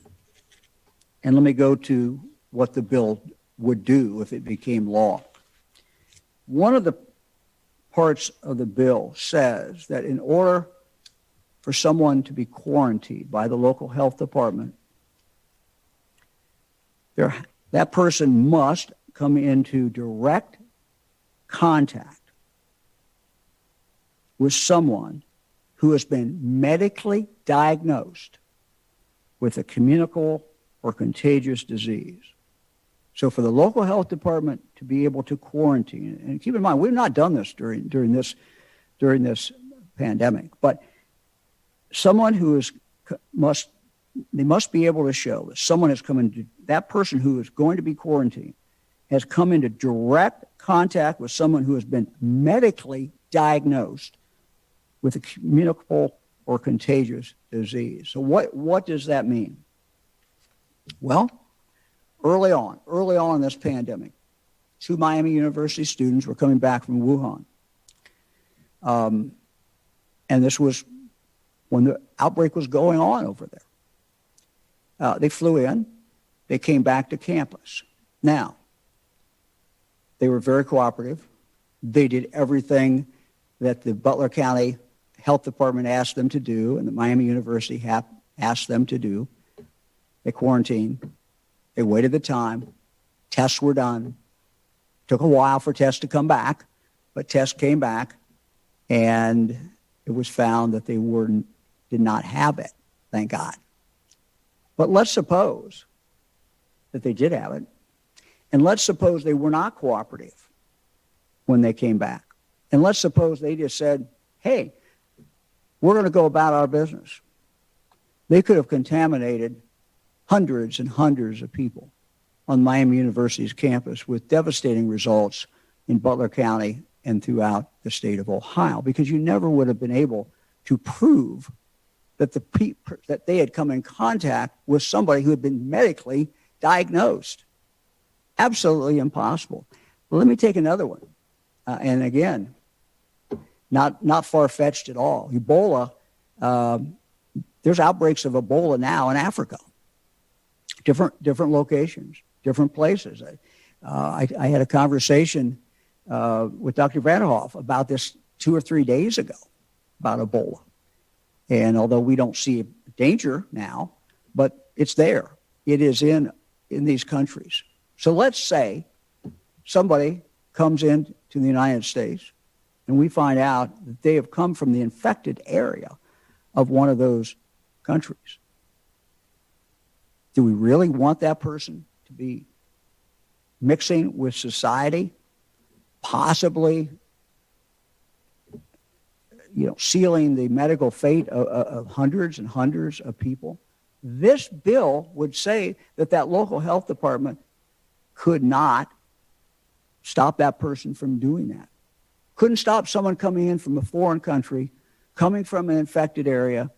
let me go to what the bill would do if it became law. One of the parts of the bill says that in order for someone to be quarantined by the local health department, that person must come into direct contact with someone who has been medically diagnosed with a communicable or contagious disease. So for the local health department to be able to quarantine, and keep in mind, we've not done this during this pandemic, but someone who must be able to show that someone has come into, that person who is going to be quarantined has come into direct contact with someone who has been medically diagnosed with a communicable or contagious disease. So what does that mean? Well, early on in this pandemic, 2 Miami University students were coming back from Wuhan. And this was when the outbreak was going on over there. They flew in. They came back to campus. Now, they were very cooperative. They did everything that the Butler County Health Department asked them to do and the Miami University asked them to do. They quarantined. They waited the time. Tests were done. Took a while for tests to come back, but tests came back, and it was found that they did not have it, thank God. But let's suppose that they did have it, and let's suppose they were not cooperative when they came back. And let's suppose they just said, hey, we're going to go about our business. They could have contaminated hundreds and hundreds of people on Miami University's campus with devastating results in Butler County and throughout the state of Ohio, because you never would have been able to prove that that they had come in contact with somebody who had been medically diagnosed. Absolutely impossible. Well, let me take another one. And again, not far-fetched at all. Ebola, there's outbreaks of Ebola now in Africa. Different locations, different places. I had a conversation with Dr. Vanderhoff about this 2 or 3 days ago, about Ebola. And although we don't see danger now, but it's there. It is in these countries. So let's say somebody comes into the United States and we find out that they have come from the infected area of one of those countries. Do we really want that person to be mixing with society, possibly, sealing the medical fate of hundreds and hundreds of people? This bill would say that local health department could not stop that person from doing that. Couldn't stop someone coming in from a foreign country, coming from an infected area.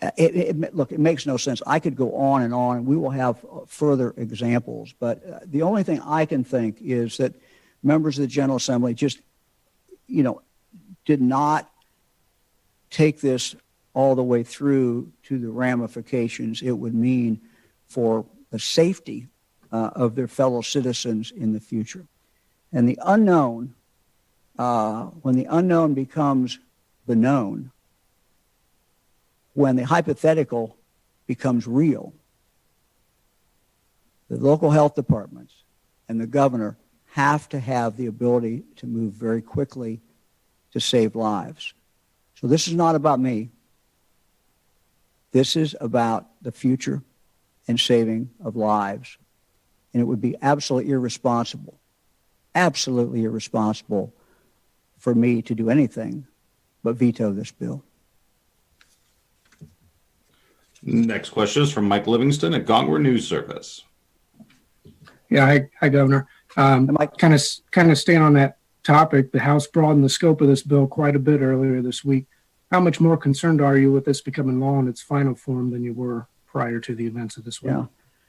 Look, it makes no sense. I could go on, and we will have further examples. But the only thing I can think is that members of the General Assembly just, did not take this all the way through to the ramifications it would mean for the safety of their fellow citizens in the future. And the unknown, when the unknown becomes the known, when the hypothetical becomes real, the local health departments and the governor have to have the ability to move very quickly to save lives. So this is not about me. This is about the future and saving of lives. And it would be absolutely irresponsible for me to do anything but veto this bill. Next question is from Mike Livingston at Gongwer News Service. Yeah, hi, Governor. Kind of staying on that topic, the House broadened the scope of this bill quite a bit earlier this week. How much more concerned are you with this becoming law in its final form than you were prior to the events of this week? Yeah.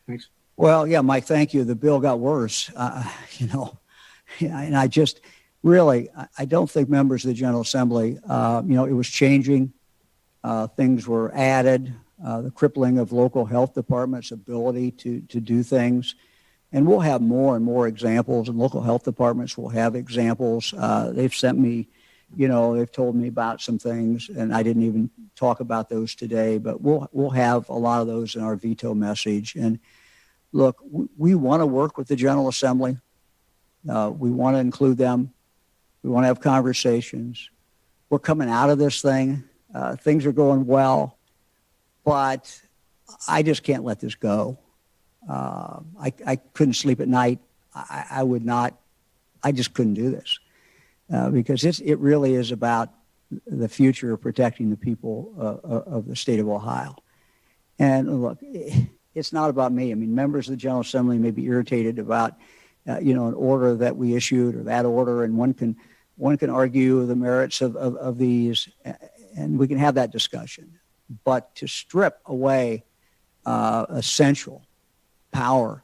Thanks. Well, yeah, Mike, thank you. The bill got worse, and I just really, I don't think members of the General Assembly, it was changing. Things were added, the crippling of local health departments' ability to do things. And we'll have more and more examples, and local health departments will have examples. They've sent me, they've told me about some things, and I didn't even talk about those today, but we'll have a lot of those in our veto message. And look, we want to work with the General Assembly. We want to include them. We want to have conversations. We're coming out of this thing. Things are going well, but I just can't let this go. I couldn't sleep at night. I would not. I just couldn't do this because it really is about the future of protecting the people of the state of Ohio. And look, it's not about me. I mean, members of the General Assembly may be irritated about, an order that we issued or that order, and one can argue the merits of these, and we can have that discussion. But to strip away essential power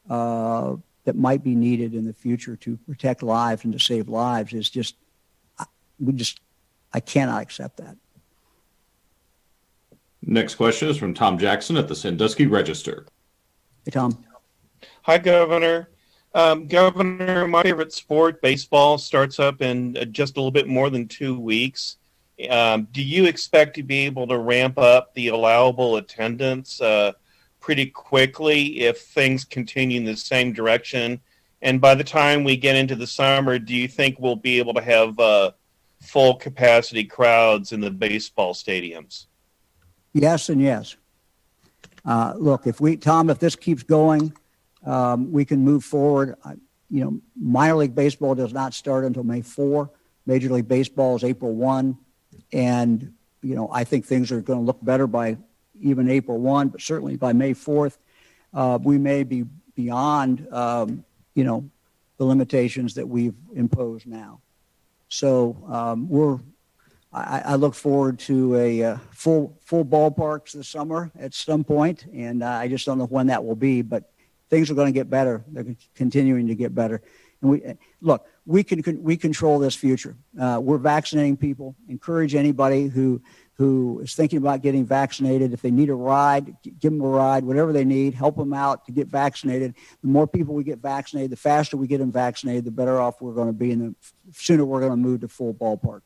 that might be needed in the future to protect lives and to save lives is just, I cannot accept that. Next question is from Tom Jackson at the Sandusky Register. Hey, Tom. Hi, Governor. Governor, my favorite sport, baseball, starts up in just a little bit more than 2 weeks. Do you expect to be able to ramp up the allowable attendance pretty quickly if things continue in the same direction? And by the time we get into the summer, do you think we'll be able to have full capacity crowds in the baseball stadiums? Yes and yes. Look, if this keeps going, we can move forward. Minor league baseball does not start until May 4. Major League Baseball is April 1. And, I think things are going to look better by even April 1, but certainly by May 4th, we may be beyond, the limitations that we've imposed now. So I look forward to a full ballparks this summer at some point, and I just don't know when that will be, but things are going to get better. They're continuing to get better. And we control this future. We're vaccinating people. Encourage anybody who is thinking about getting vaccinated. If they need a ride, give them a ride, whatever they need, help them out to get vaccinated. The more people we get vaccinated, the faster we get them vaccinated, the better off we're going to be, and the sooner we're going to move to full ballparks.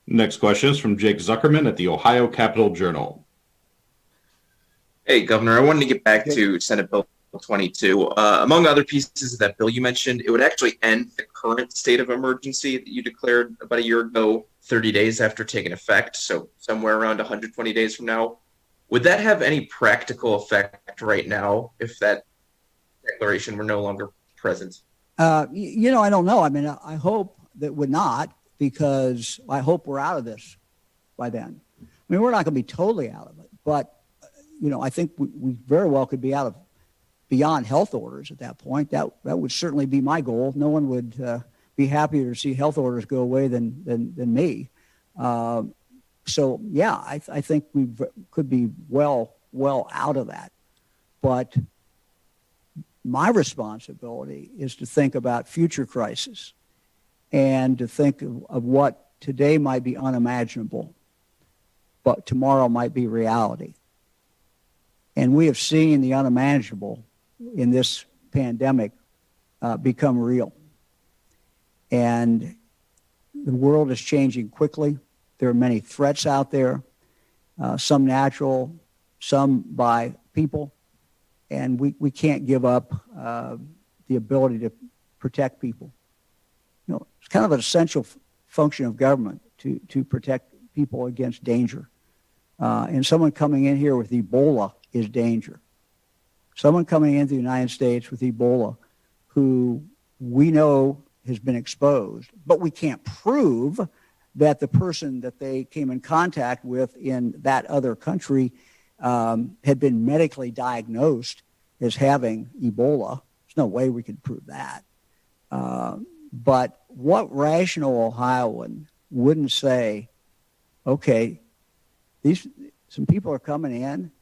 Next question is from Jake Zuckerman at the Ohio Capitol Journal. Hey, Governor, I wanted to get back to Senate Bill 22. Among other pieces of that bill you mentioned, it would actually end the current state of emergency that you declared about a year ago, 30 days after taking effect, so somewhere around 120 days from now. Would that have any practical effect right now if that declaration were no longer present? I don't know. I mean, I hope that would not, because I hope we're out of this by then. I mean, we're not going to be totally out of it, but, I think we very well could be out of beyond health orders at that point. That would certainly be my goal. No one would be happier to see health orders go away than me. So, yeah, I think we could be well out of that. But my responsibility is to think about future crises and to think of what today might be unimaginable, but tomorrow might be reality. And we have seen the unimaginable in this pandemic become real. And the world is changing quickly. There are many threats out there, some natural, some by people. And we can't give up the ability to protect people. It's kind of an essential function of government to protect people against danger. And someone coming in here with Ebola is danger. Someone coming into the United States with Ebola who we know has been exposed, but we can't prove that the person that they came in contact with in that other country had been medically diagnosed as having Ebola. There's no way we could prove that. But what rational Ohioan wouldn't say, okay, some people are coming in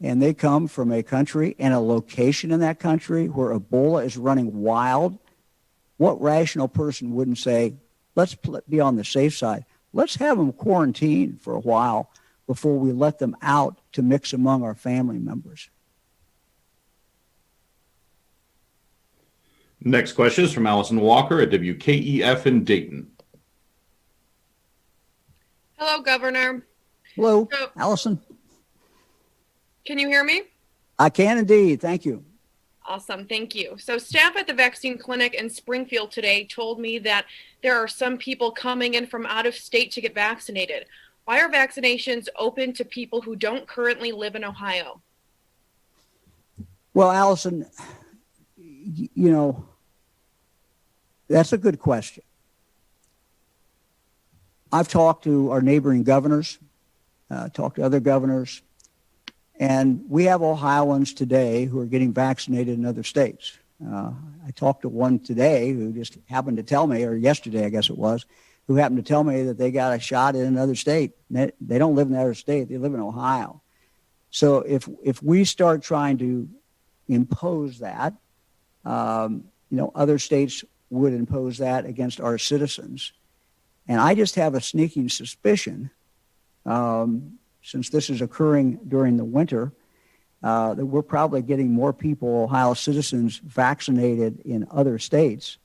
and they come from a country and a location in that country where Ebola is running wild? What rational person wouldn't say, let's be on the safe side. Let's have them quarantined for a while before we let them out to mix among our family members. Next question is from Allison Walker at WKEF in Dayton. Hello, Governor. Hello, Allison. Can you hear me? I can indeed. Thank you. Awesome. Thank you. So staff at the vaccine clinic in Springfield today told me that there are some people coming in from out of state to get vaccinated. Why are vaccinations open to people who don't currently live in Ohio? Well, Allison, that's a good question. I've talked to our neighboring governors, talked to other governors, and we have Ohioans today who are getting vaccinated in other states. I talked to one today who just happened to tell me, or yesterday I guess it was, who happened to tell me that they got a shot in another state. They don't live in that other state, they live in Ohio. So if we start trying to impose that, other states would impose that against our citizens. And I just have a sneaking suspicion, since this is occurring during the winter, that we're probably getting more people, Ohio citizens, vaccinated in other states,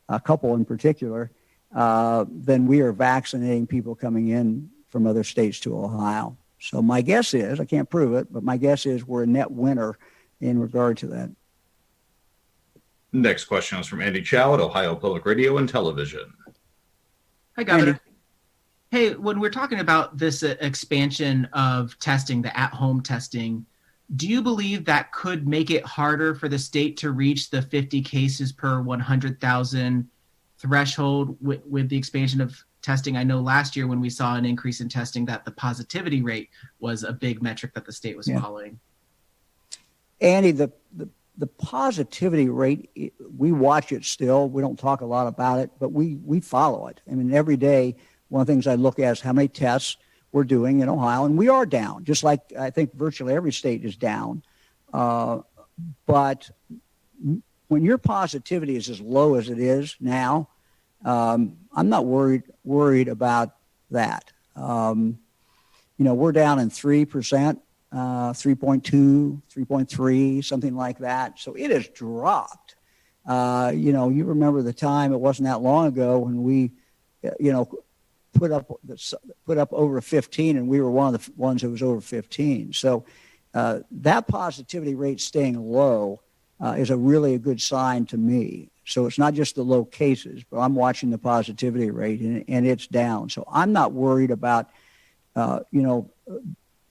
a couple in particular, than we are vaccinating people coming in from other states to Ohio. So my guess is, I can't prove it, but my guess is we're a net winner in regard to that. Next question is from Andy Chow at Ohio Public Radio and Television. Hi, Governor. Andy. Hey, when we're talking about this expansion of testing, the at-home testing, do you believe that could make it harder for the state to reach the 50 cases per 100,000 threshold with the expansion of testing? I know last year when we saw an increase in testing that the positivity rate was a big metric that the state was following. Andy, the positivity rate, we watch it still. We don't talk a lot about it, but we follow it. I mean, every day, one of the things I look at is how many tests we're doing in Ohio, and we are down, just like I think virtually every state is down. But when your positivity is as low as it is now, I'm not worried about that. We're down in 3%. 3.2, 3.3, something like that. So it has dropped. You remember the time, it wasn't that long ago when we, put up over 15, and we were one of the ones that was over 15. So that positivity rate staying low is a good sign to me. So it's not just the low cases, but I'm watching the positivity rate, and it's down. So I'm not worried about,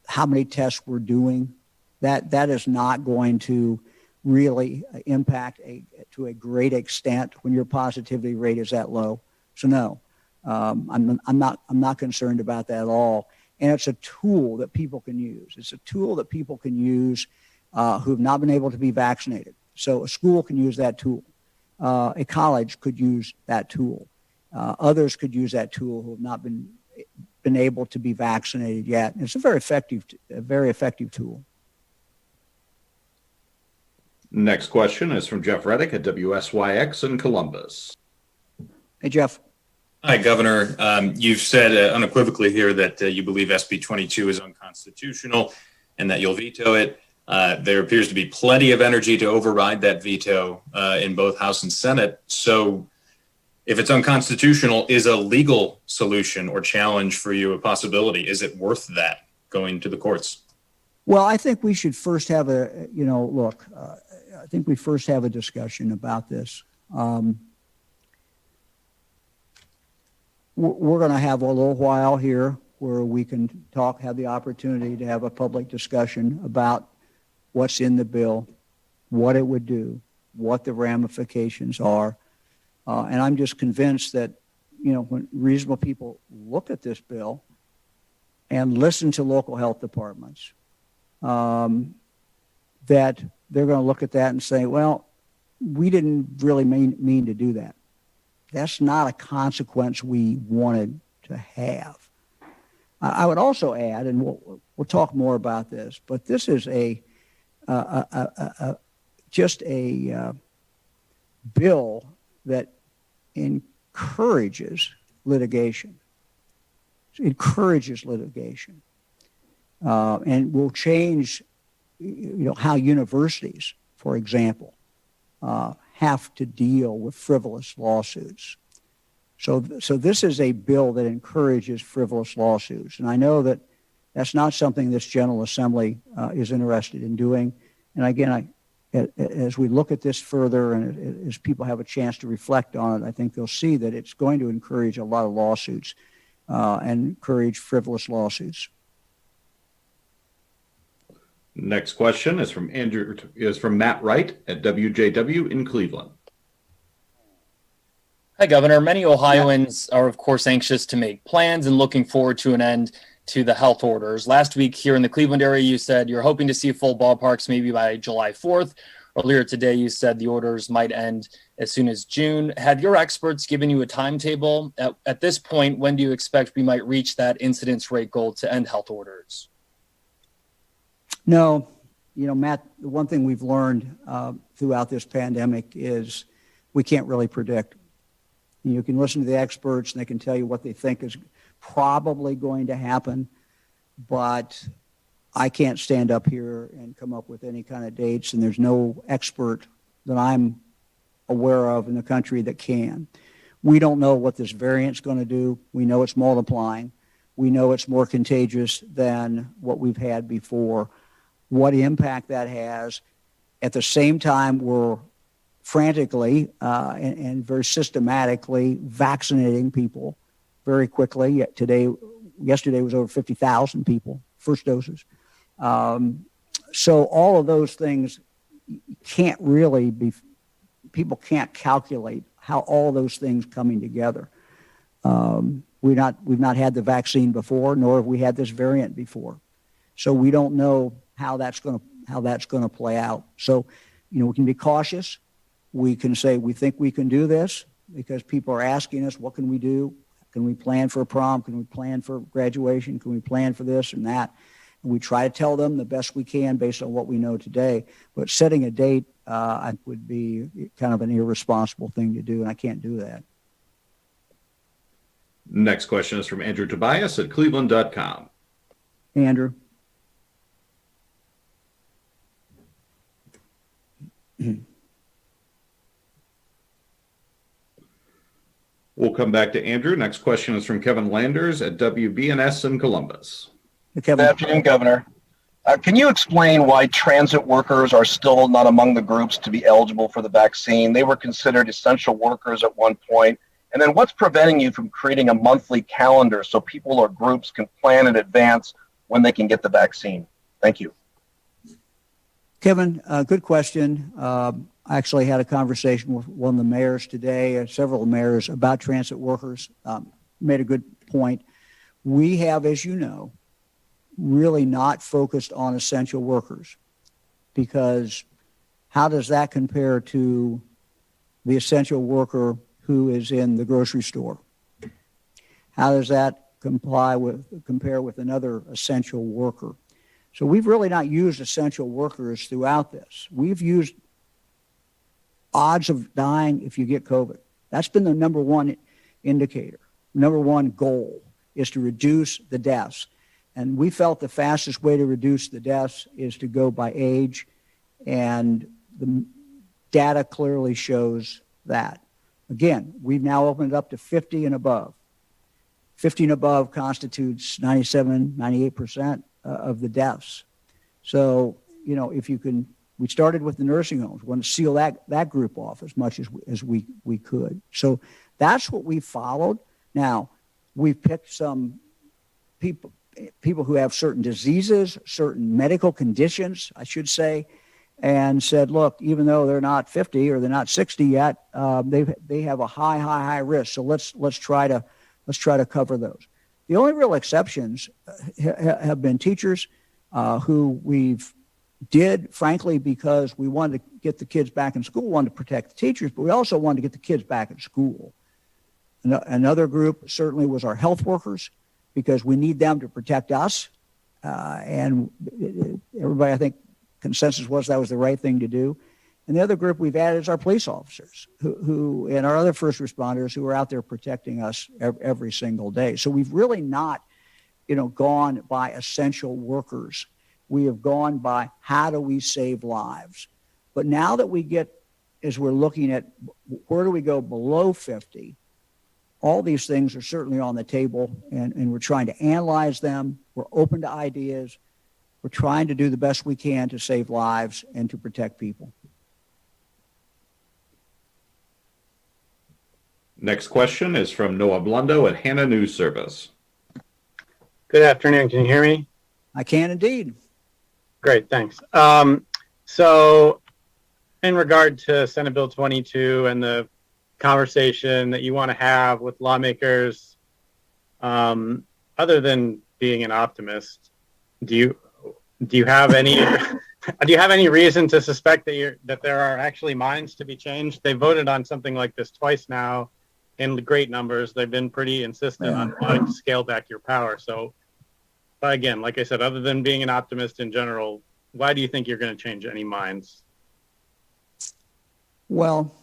how many tests we're doing, that is not going to really impact to a great extent when your positivity rate is that low. So no, I'm not concerned about that at all. And it's a tool that people can use. It's a tool that people can use who have not been able to be vaccinated. So a school can use that tool. A college could use that tool. Others could use that tool who have not been able to be vaccinated yet. And it's a very effective tool. Next question is from Jeff Reddick at WSYX in Columbus. Hey, Jeff. Hi, Governor. You've said unequivocally here that you believe SB 22 is unconstitutional and that you'll veto it. There appears to be plenty of energy to override that veto in both House and Senate. So if it's unconstitutional, is a legal solution or challenge for you a possibility? Is it worth that going to the courts? Well, I think we should first have I think we first have a discussion about this. We're going to have a little while here where we can have the opportunity to have a public discussion about what's in the bill, what it would do, what the ramifications are. And I'm just convinced that, when reasonable people look at this bill and listen to local health departments, that they're going to look at that and say, well, we didn't really mean to do that. That's not a consequence we wanted to have. I would also add, and we'll talk more about this, but this is just a bill that encourages litigation. It encourages litigation, and will change, how universities, for example, have to deal with frivolous lawsuits. So this is a bill that encourages frivolous lawsuits. And I know that that's not something this General Assembly is interested in doing. And again, as we look at this further and as people have a chance to reflect on it, I think they'll see that it's going to encourage a lot of lawsuits and encourage frivolous lawsuits. Next question is from Matt Wright at WJW in Cleveland. Hi, Governor. Many Ohioans are, of course, anxious to make plans and looking forward to an end to the health orders. Last week here in the Cleveland area, you said you're hoping to see full ballparks maybe by July 4th. Earlier today, you said the orders might end as soon as June. Have your experts given you a timetable? At this point, when do you expect we might reach that incidence rate goal to end health orders? No, Matt, the one thing we've learned throughout this pandemic is we can't really predict. You can listen to the experts and they can tell you what they think is probably going to happen, but I can't stand up here and come up with any kind of dates, and there's no expert that I'm aware of in the country that can. We don't know what this variant's going to do. We know it's multiplying. We know it's more contagious than what we've had before. What impact that has. At the same time, we're frantically and very systematically vaccinating people very quickly. Yesterday was over 50,000 people, first doses. So all of those things can't really be, people can't calculate how all those things coming together. We've not had the vaccine before, nor have we had this variant before. So we don't know how that's going to play out. So, we can be cautious. We can say we think we can do this because people are asking us, what can we do? Can we plan for a prom? Can we plan for graduation? Can we plan for this and that? And we try to tell them the best we can based on what we know today. But setting a date would be kind of an irresponsible thing to do, and I can't do that. Next question is from Andrew Tobias at cleveland.com. Andrew. We'll come back to Andrew. Next question is from Kevin Landers at WBNS in Columbus. Good afternoon, Governor. Can you explain why transit workers are still not among the groups to be eligible for the vaccine? They were considered essential workers at one point. And then what's preventing you from creating a monthly calendar so people or groups can plan in advance when they can get the vaccine? Thank you. Kevin, good question. I actually had a conversation with one of the mayors today, several mayors, about transit workers. Made a good point. We have, as you know, really not focused on essential workers, because how does that compare to the essential worker who is in the grocery store? How does that compare with another essential worker? So we've really not used essential workers throughout this. We've used odds of dying if you get COVID. That's been the number one indicator. Number one goal is to reduce the deaths. And we felt the fastest way to reduce the deaths is to go by age. And the data clearly shows that. Again, we've now opened it up to 50 and above. 50 and above constitutes 97, 98% of the deaths. So, you know, if you can, we started with the nursing homes. We want to seal that group off as much as we could. So that's what we followed. Now, we've picked some people who have certain diseases, certain medical conditions, I should say, and said, look, even though they're not 50 or they're not 60 yet, they have a high risk. So let's try to cover those. The only real exceptions have been teachers who we've did, frankly, because we wanted to get the kids back in school, wanted to protect the teachers, but we also wanted to get the kids back in school. Another group certainly was our health workers, because we need them to protect us. And everybody, I think, consensus was that was the right thing to do. And the other group we've added is our police officers who and our other first responders who are out there protecting us every single day. So we've really not, gone by essential workers. We have gone by how do we save lives. But now that as we're looking at where do we go below 50, all these things are certainly on the table, and we're trying to analyze them. We're open to ideas. We're trying to do the best we can to save lives and to protect people. Next question is from Noah Blundo at Hannah News Service. Good afternoon. Can you hear me? I can indeed. Great, thanks. So in regard to Senate Bill 22 and the conversation that you want to have with lawmakers, other than being an optimist, do you have any reason to suspect that there are actually minds to be changed? They voted on something like this twice now in great numbers. They've been pretty insistent on wanting to scale back your power. So, but again, like I said, other than being an optimist in general, why do you think you're going to change any minds? Well,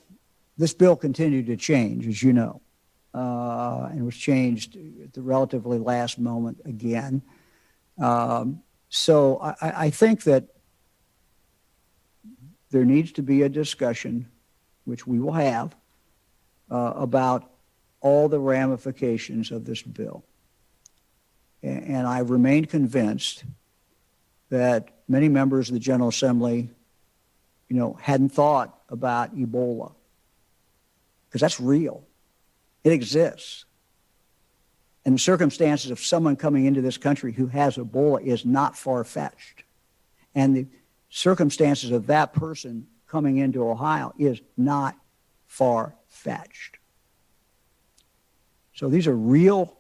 this bill continued to change, as you know, and was changed at the relatively last moment again. So I think that there needs to be a discussion, which we will have, about all the ramifications of this bill. And I remain convinced that many members of the General Assembly, hadn't thought about Ebola, because that's real. It exists. And the circumstances of someone coming into this country who has Ebola is not far-fetched. And the circumstances of that person coming into Ohio is not far-fetched. So these are real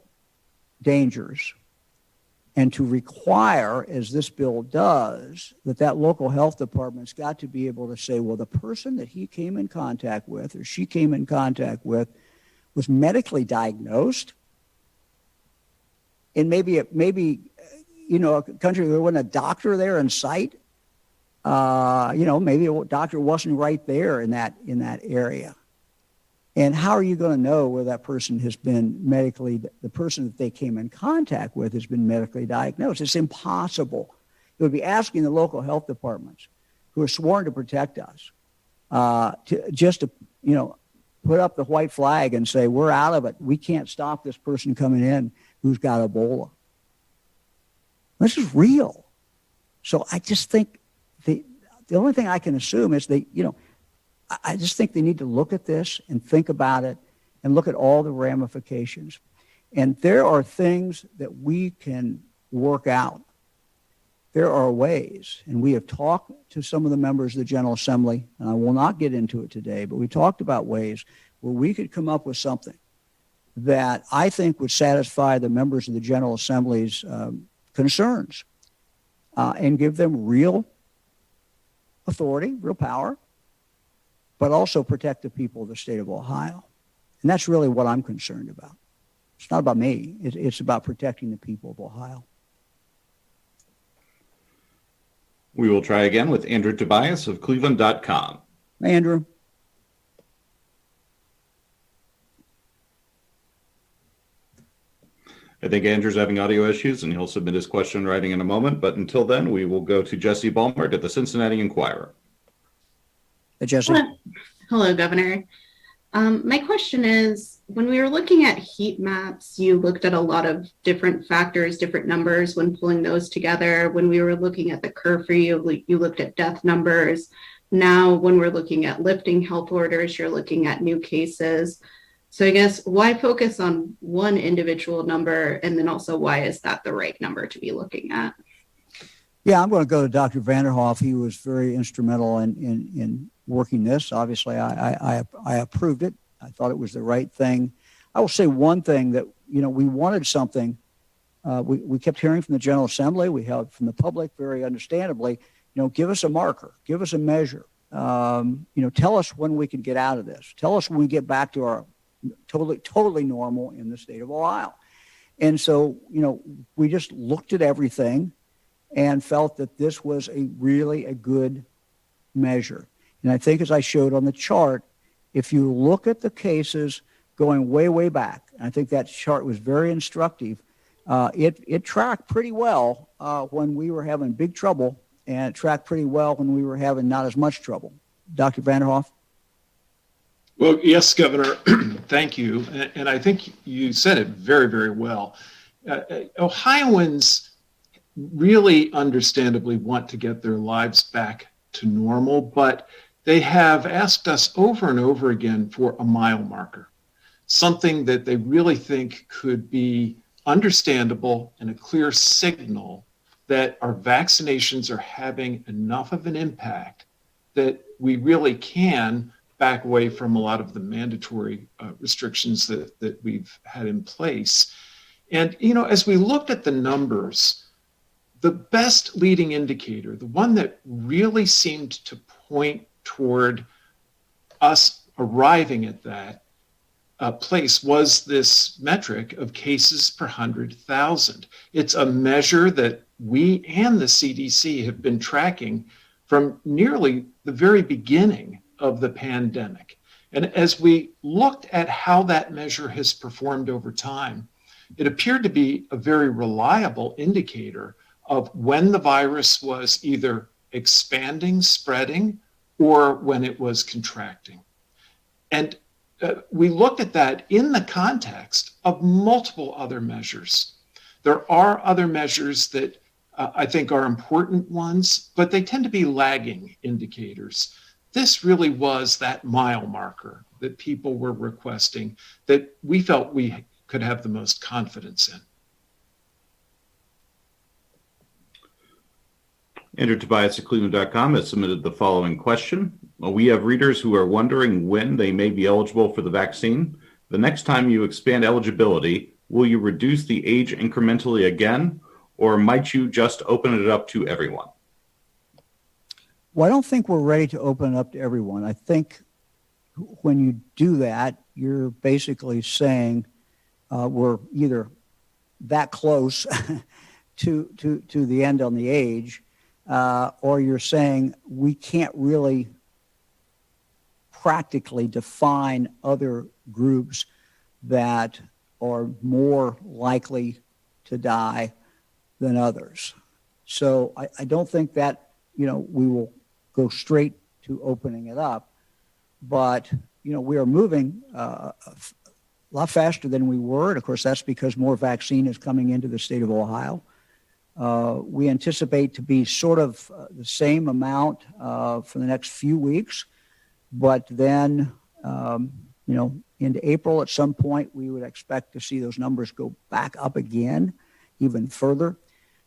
dangers. And to require, as this bill does, that local health department's got to be able to say, well, the person that he came in contact with or she came in contact with was medically diagnosed. And maybe a country there wasn't a doctor there in sight. Maybe a doctor wasn't right there in that area. And how are you going to know where that person has been the person that they came in contact with has been medically diagnosed? It's impossible. It would be asking the local health departments, who are sworn to protect us, to put up the white flag and say, we're out of it. We can't stop this person coming in who's got Ebola. This is real. So I just think the only thing I can assume is I just think they need to look at this and think about it and look at all the ramifications. And there are things that we can work out there are ways, and we have talked to some of the members of the General Assembly, and I will not get into it today, but we talked about ways where we could come up with something that I think would satisfy the members of the General Assembly's concerns and give them real authority, real power, but also protect the people of the state of Ohio. And that's really what I'm concerned about. It's not about me. It's about protecting the people of Ohio. We will try again with Andrew Tobias of Cleveland.com. Andrew. I think Andrew's having audio issues, and he'll submit his question in writing in a moment. But until then, we will go to Jesse Balmert at the Cincinnati Enquirer. Hey, Jesse. Hello, Governor. My question is, when we were looking at heat maps, you looked at a lot of different factors, different numbers when pulling those together. When we were looking at the curfew, you looked at death numbers. Now, when we're looking at lifting health orders, you're looking at new cases. So I guess why focus on one individual number, and then also why is that the right number to be looking at? Yeah, I'm going to go to Dr. Vanderhoff. He was very instrumental in working this. Obviously, I approved it. I thought it was the right thing. I will say one thing that, we wanted something. We kept hearing from the General Assembly. We heard from the public very understandably, give us a marker, give us a measure. Tell us when we can get out of this. Tell us when we get back to our totally normal in the state of Ohio. And so, we just looked at everything and felt that this was really a good measure. And I think as I showed on the chart, if you look at the cases going way, way back, and I think that chart was very instructive, it tracked pretty well when we were having big trouble, and it tracked pretty well when we were having not as much trouble. Dr. Vanderhoff? Well, yes, Governor, thank you. And I think you said it very, very well. Ohioans really understandably want to get their lives back to normal, but they have asked us over and over again for a mile marker, something that they really think could be understandable and a clear signal that our vaccinations are having enough of an impact that we really can back away from a lot of the mandatory restrictions that we've had in place. And, as we looked at the numbers, the best leading indicator, the one that really seemed to point toward us arriving at that place was this metric of cases per 100,000. It's a measure that we and the CDC have been tracking from nearly the very beginning of the pandemic. And as we looked at how that measure has performed over time, it appeared to be a very reliable indicator of when the virus was either expanding, spreading, or when it was contracting. And we looked at that in the context of multiple other measures. There are other measures that I think are important ones, but they tend to be lagging indicators. This really was that mile marker that people were requesting that we felt we could have the most confidence in. Andrew Tobias at Cleveland.com has submitted the following question. We have readers who are wondering when they may be eligible for the vaccine. The next time you expand eligibility, will you reduce the age incrementally again, or might you just open it up to everyone? Well, I don't think we're ready to open it up to everyone. I think when you do that, you're basically saying we're either that close to the end on the age, or you're saying we can't really practically define other groups that are more likely to die than others. So I don't think that, we will go straight to opening it up, but, we are moving a lot faster than we were. And of course, that's because more vaccine is coming into the state of Ohio. We anticipate to be sort of the same amount for the next few weeks, but then, into April at some point, we would expect to see those numbers go back up again, even further.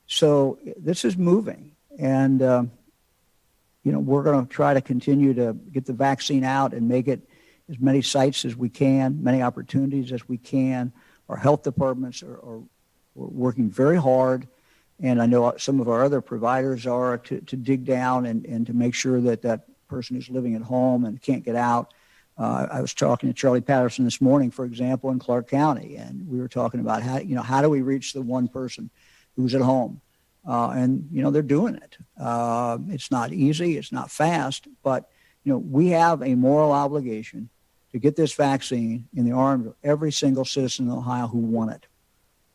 So this is moving, and we're going to try to continue to get the vaccine out and make it as many sites as we can, many opportunities as we can. Our health departments are working very hard, and I know some of our other providers are to dig down and to make sure that that person who's living at home and can't get out. I was talking to Charlie Patterson this morning, for example, in Clark County, and we were talking about how do we reach the one person who's at home, and they're doing it. It's not easy, it's not fast, but we have a moral obligation to get this vaccine in the arms of every single citizen in Ohio who want it,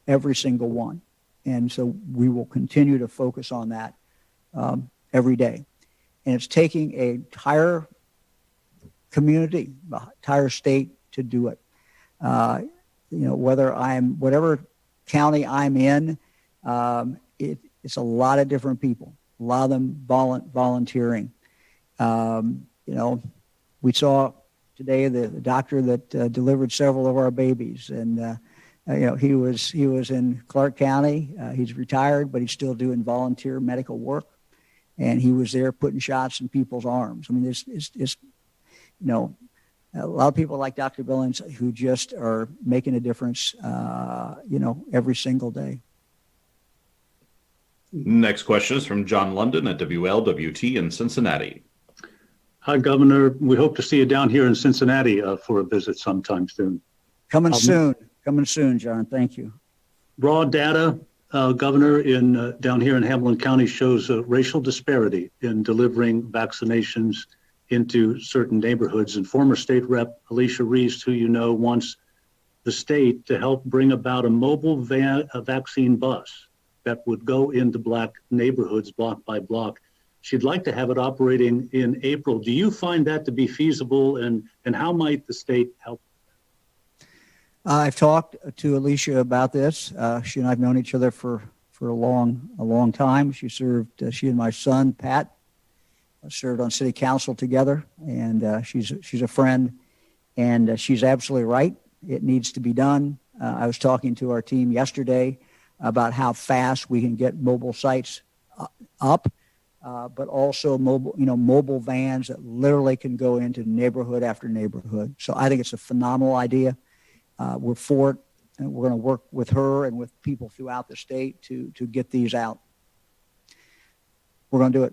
every single one. And so we will continue to focus on that every day. And it's taking an entire community, the entire state to do it. Whatever county I'm in, it's a lot of different people, a lot of them volunteering. We saw today the doctor that delivered several of our babies, and he was in Clark County. He's retired, but he's still doing volunteer medical work, and he was there putting shots in people's arms. I mean, it's a lot of people like Dr. Billings who just are making a difference, every single day. Next question is from John London at WLWT in Cincinnati. Hi, Governor. We hope to see you down here in Cincinnati for a visit sometime soon. Coming soon, John. Thank you. Raw data, Governor, down here in Hamilton County shows a racial disparity in delivering vaccinations into certain neighborhoods. And former state rep Alicia Reese, who wants the state to help bring about a mobile vaccine bus that would go into Black neighborhoods block by block. She'd like to have it operating in April. Do you find that to be feasible, and how might the state help? I've talked to Alicia about this. She and I have known each other for a long time. She and my son, Pat, served on city council together, and she's a friend, and she's absolutely right. It needs to be done. I was talking to our team yesterday about how fast we can get mobile sites up, but also mobile vans that literally can go into neighborhood after neighborhood. So I think it's a phenomenal idea. We're for it, and we're going to work with her and with people throughout the state to get these out. We're going to do it.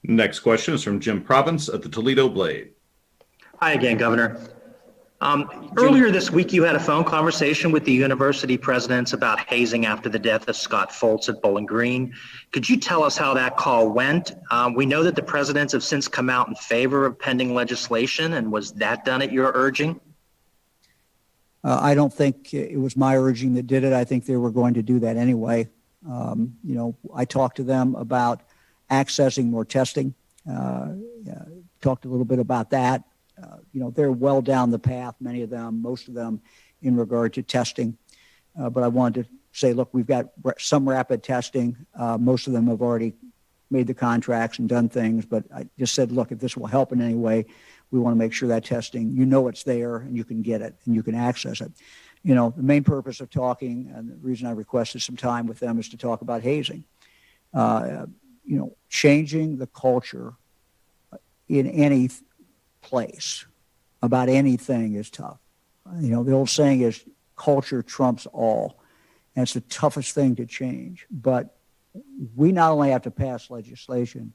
Next question is from Jim Province at the Toledo Blade. Hi again, Governor. Earlier this week, you had a phone conversation with the university presidents about hazing after the death of Scott Foltz at Bowling Green. Could you tell us how that call went? We know that the presidents have since come out in favor of pending legislation, and was that done at your urging? I don't think it was my urging that did it. I think they were going to do that anyway. I talked to them about accessing more testing, talked a little bit about that. They're well down the path, many of them, most of them, in regard to testing. But I wanted to say, look, we've got some rapid testing. Most of them have already made the contracts and done things. But I just said, look, if this will help in any way, we want to make sure that testing, it's there and you can get it and you can access it. The main purpose of talking, and the reason I requested some time with them, is to talk about hazing. Changing the culture in any place about anything is tough. The old saying is culture trumps all, and it's the toughest thing to change. But we not only have to pass legislation,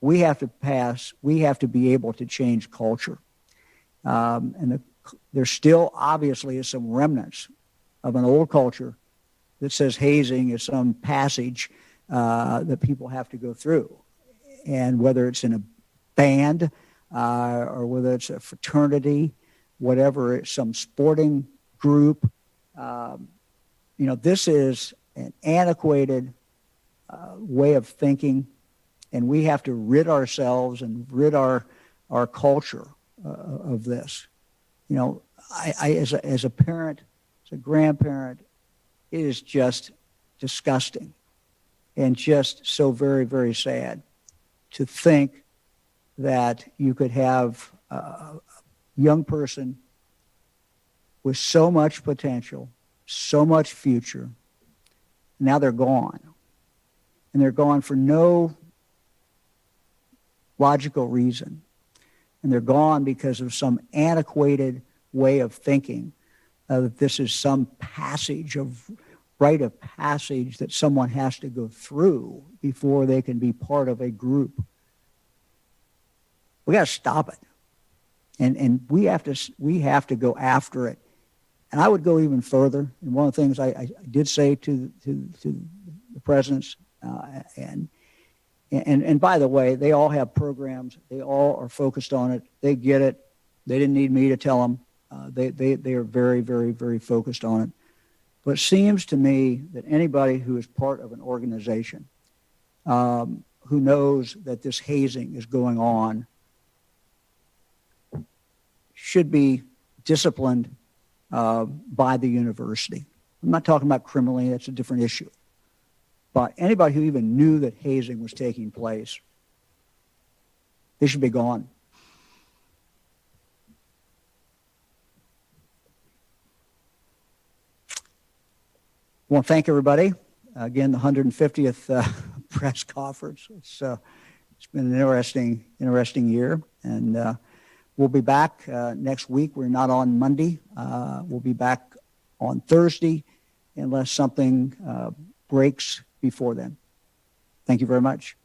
we have to be able to change culture. And there still obviously is some remnants of an old culture that says hazing is some passage that people have to go through. And whether it's in a band, or whether it's a fraternity, whatever, it's some sporting group. This is an antiquated way of thinking, and we have to rid ourselves and rid our culture of this. I as a parent, as a grandparent, it is just disgusting and just so very, very sad to think that you could have a young person with so much potential, so much future, Now they're gone. And they're gone for no logical reason. And they're gone because of some antiquated way of thinking that this is some rite of passage that someone has to go through before they can be part of a group. We got to stop it. And we have to go after it. And I would go even further. And one of the things I did say to the presidents, and by the way, they all have programs. They all are focused on it. They get it. They didn't need me to tell them. They are very, very, very focused on it. But it seems to me that anybody who is part of an organization who knows that this hazing is going on should be disciplined by the university. I'm not talking about criminally, that's a different issue. But anybody who even knew that hazing was taking place, they should be gone. I want to thank everybody. Again, the 150th press conference. It's been an interesting year. And we'll be back next week. We're not on Monday. We'll be back on Thursday unless something breaks before then. Thank you very much.